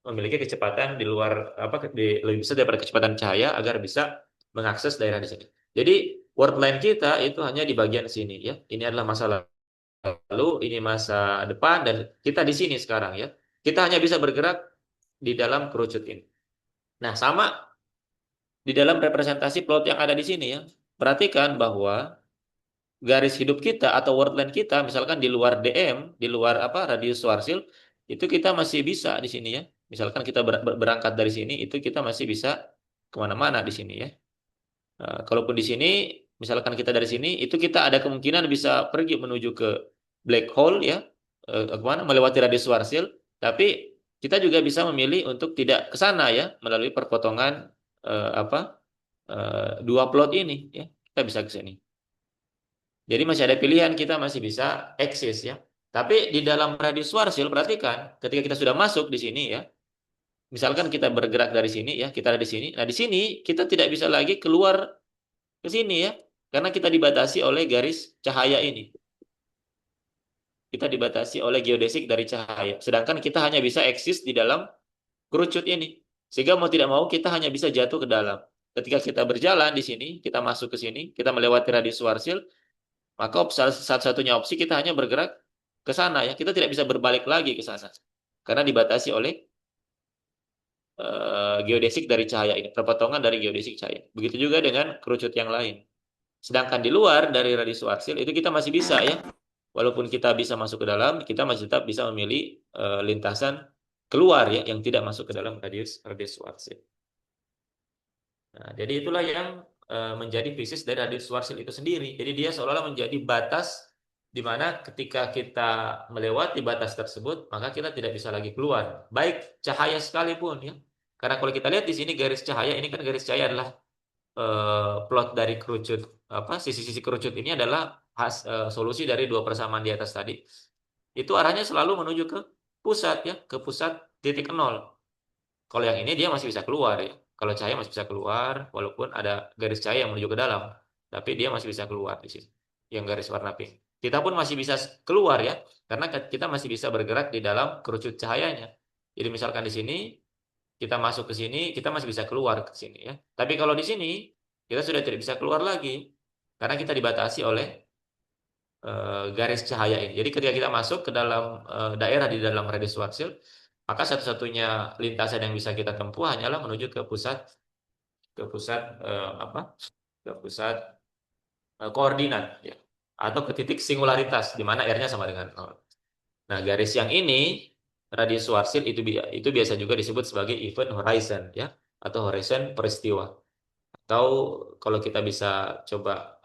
Speaker 1: memiliki kecepatan di luar lebih besar daripada kecepatan cahaya agar bisa mengakses daerah di sini. Jadi world line kita itu hanya di bagian sini ya. Ini adalah masa lalu, ini masa depan dan kita di sini sekarang ya. Kita hanya bisa bergerak di dalam kerucut ini. Nah, sama di dalam representasi plot yang ada di sini ya. Perhatikan bahwa garis hidup kita atau world line kita misalkan di luar DM, di luar apa radius Schwarzschild itu kita masih bisa di sini ya. Misalkan kita berangkat dari sini itu kita masih bisa kemana-mana di sini ya. Kalaupun di sini misalkan kita dari sini itu kita ada kemungkinan bisa pergi menuju ke black hole ya, kemana melewati radius Schwarzschild. Tapi kita juga bisa memilih untuk tidak ke sana ya melalui perpotongan apa dua plot ini ya. Kita bisa ke sini. Jadi masih ada pilihan kita masih bisa eksis ya. Tapi di dalam radius Schwarzschild perhatikan ketika kita sudah masuk di sini ya, misalkan kita bergerak dari sini ya, kita ada di sini. Nah, di sini kita tidak bisa lagi keluar ke sini ya, karena kita dibatasi oleh garis cahaya ini. Kita dibatasi oleh geodesik dari cahaya. Sedangkan kita hanya bisa eksis di dalam kerucut ini. Sehingga mau tidak mau kita hanya bisa jatuh ke dalam. Ketika kita berjalan di sini, kita masuk ke sini, kita melewati radius Schwarzschild, maka satu-satunya opsi kita hanya bergerak ke sana ya. Kita tidak bisa berbalik lagi ke sana. Karena dibatasi oleh geodesik dari cahaya ini, perpotongan dari geodesik cahaya. Begitu juga dengan kerucut yang lain. Sedangkan di luar dari radius Schwarzschild itu kita masih bisa ya. Walaupun kita bisa masuk ke dalam, kita masih tetap bisa memilih lintasan keluar ya yang tidak masuk ke dalam radius radius Schwarzschild. Nah, jadi itulah yang menjadi fisis dari radius Schwarzschild itu sendiri. Jadi dia seolah-olah menjadi batas di mana ketika kita melewati batas tersebut, maka kita tidak bisa lagi keluar. Baik cahaya sekalipun ya. Karena kalau kita lihat di sini garis cahaya ini kan garis cahaya adalah plot dari kerucut apa sisi-sisi kerucut ini adalah solusi dari dua persamaan di atas tadi. Itu arahnya selalu menuju ke pusat ya, ke pusat titik nol. Kalau yang ini dia masih bisa keluar ya. Kalau cahaya masih bisa keluar, walaupun ada garis cahaya yang menuju ke dalam, tapi dia masih bisa keluar di sini. Yang garis warna pink. Kita pun masih bisa keluar ya, karena kita masih bisa bergerak di dalam kerucut cahayanya. Jadi misalkan di sini kita masuk ke sini, kita masih bisa keluar ke sini ya. Tapi kalau di sini kita sudah tidak bisa keluar lagi karena kita dibatasi oleh garis cahaya ini. Jadi ketika kita masuk ke dalam daerah di dalam radius Schwarzschild, maka satu-satunya lintasan yang bisa kita tempuh hanyalah menuju ke pusat apa? Ke pusat koordinat ya. Atau ke titik singularitas di mana R-nya sama dengan nol. Nah, garis yang ini radius Schwarzschild itu biasa juga disebut sebagai event horizon ya atau horizon peristiwa. Atau kalau kita bisa coba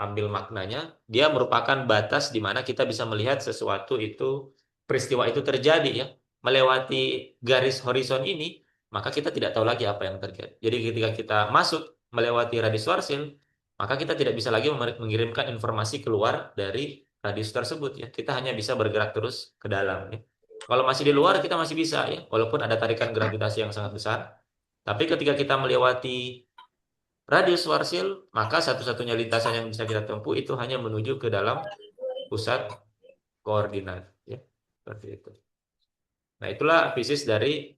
Speaker 1: ambil maknanya, dia merupakan batas di mana kita bisa melihat sesuatu itu, peristiwa itu terjadi ya. Melewati garis horizon ini, maka kita tidak tahu lagi apa yang terjadi. Jadi ketika kita masuk melewati radius Schwarzschild, maka kita tidak bisa lagi mengirimkan informasi keluar dari radius tersebut ya. Kita hanya bisa bergerak terus ke dalam ya. Kalau masih di luar kita masih bisa ya, walaupun ada tarikan gravitasi yang sangat besar. Tapi ketika kita melewati radius Schwarzschild, maka satu-satunya lintasan yang bisa kita tempuh itu hanya menuju ke dalam pusat koordinat, ya, seperti itu. Nah, itulah fisis dari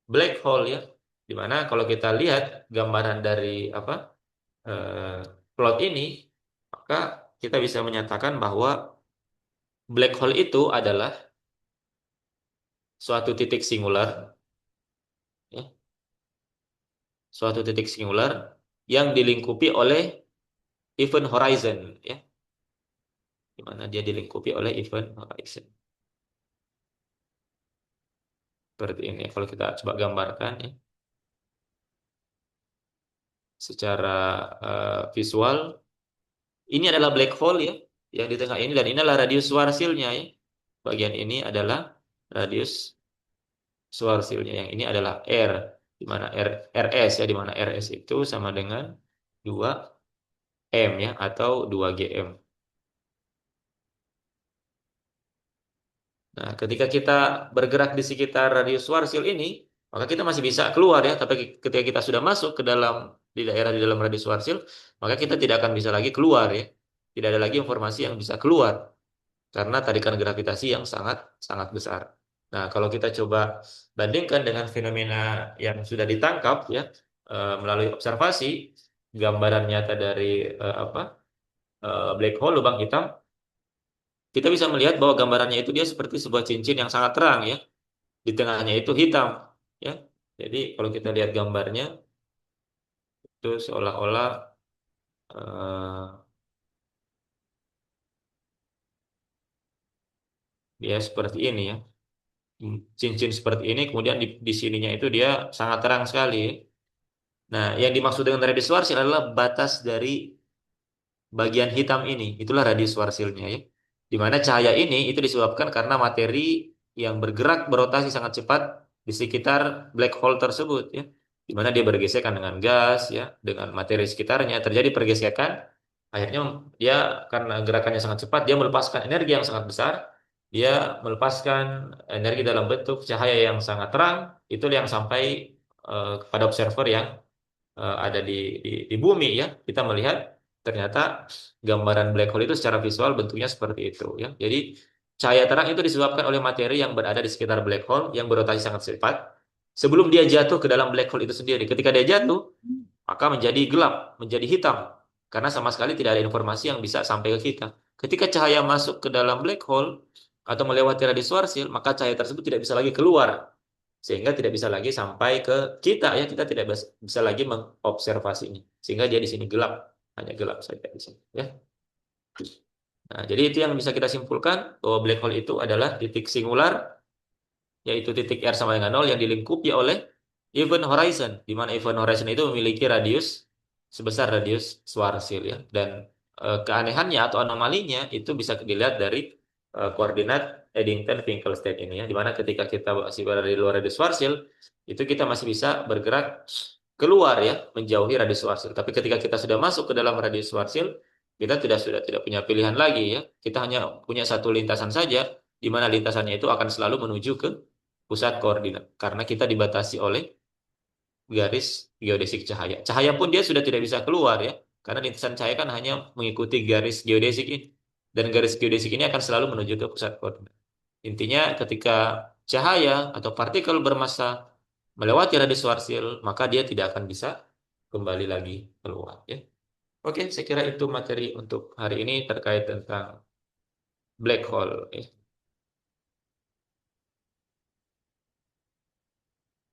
Speaker 1: black hole ya, dimana kalau kita lihat gambaran dari apa eh, plot ini, maka kita bisa menyatakan bahwa black hole itu adalah suatu titik singular, ya, suatu titik singular yang dilingkupi oleh event horizon, ya, di mana dia dilingkupi oleh event horizon. Seperti ini kalau kita coba gambarkan ya secara visual ini adalah black hole ya yang di tengah ini dan ini adalah radius Schwarzschildnya ya bagian ini adalah radius Schwarzschildnya yang ini adalah R di mana RS ya di mana RS itu sama dengan 2 M ya atau 2 GM. Nah, ketika kita bergerak di sekitar radius Schwarzschild ini, maka kita masih bisa keluar ya. Tapi ketika kita sudah masuk ke dalam di dalam radius Schwarzschild, maka kita tidak akan bisa lagi keluar ya. Tidak ada lagi informasi yang bisa keluar karena tarikan gravitasi yang sangat sangat besar. Nah, kalau kita coba bandingkan dengan fenomena yang sudah ditangkap ya melalui observasi, gambaran nyata dari apa black hole lubang hitam kita bisa melihat bahwa gambarannya itu dia seperti sebuah cincin yang sangat terang ya. Di tengahnya itu hitam ya. Jadi kalau kita lihat gambarnya itu seolah-olah eh, dia seperti ini ya. Cincin seperti ini kemudian di sininya itu dia sangat terang sekali ya. Nah, yang dimaksud dengan radius Schwarzschild adalah batas dari bagian hitam ini. Itulah radius Schwarzschildnya ya. Di mana cahaya ini itu disebabkan karena materi yang bergerak berotasi sangat cepat di sekitar black hole tersebut ya. Di mana dia bergesekan dengan gas ya, dengan materi sekitarnya terjadi pergesekan. Akhirnya dia karena gerakannya sangat cepat dia melepaskan energi yang sangat besar dia melepaskan energi dalam bentuk cahaya yang sangat terang, itu yang sampai kepada observer yang ada di bumi ya. Kita melihat ternyata gambaran black hole itu secara visual bentuknya seperti itu ya. Jadi cahaya terang itu disebabkan oleh materi yang berada di sekitar black hole yang berotasi sangat cepat sebelum dia jatuh ke dalam black hole itu sendiri. Ketika dia jatuh, maka menjadi gelap, menjadi hitam karena sama sekali tidak ada informasi yang bisa sampai ke kita. Ketika cahaya masuk ke dalam black hole atau melewati radius Schwarzschild, maka cahaya tersebut tidak bisa lagi keluar sehingga tidak bisa lagi sampai ke kita ya, kita tidak bisa lagi mengobservasinya sehingga dia di sini gelap, hanya gelap saja di sini ya. Nah, jadi itu yang bisa kita simpulkan bahwa black hole itu adalah titik singular, yaitu titik R sama dengan nol yang dilingkupi oleh event horizon, di mana event horizon itu memiliki radius sebesar radius Schwarzschild ya. Dan keanehannya atau anomalinya itu bisa dilihat dari koordinat Eddington-Finkelstein ini ya, di mana ketika kita masih berada di luar radius Schwarzschild, itu kita masih bisa bergerak keluar ya, menjauhi radius Schwarzschild. Tapi ketika kita sudah masuk ke dalam radius Schwarzschild, kita sudah tidak punya pilihan lagi ya. Kita hanya punya satu lintasan saja, di mana lintasannya itu akan selalu menuju ke pusat koordinat karena kita dibatasi oleh garis geodesik cahaya. Cahaya pun dia sudah tidak bisa keluar ya, karena lintasan cahaya kan hanya mengikuti garis geodesik ini. Dan garis geodesik ini akan selalu menuju ke pusat koordinat. Intinya ketika cahaya atau partikel bermassa melewati radius Schwarzschild, maka dia tidak akan bisa kembali lagi keluar ya. Oke, saya kira itu materi untuk hari ini terkait tentang black hole ya.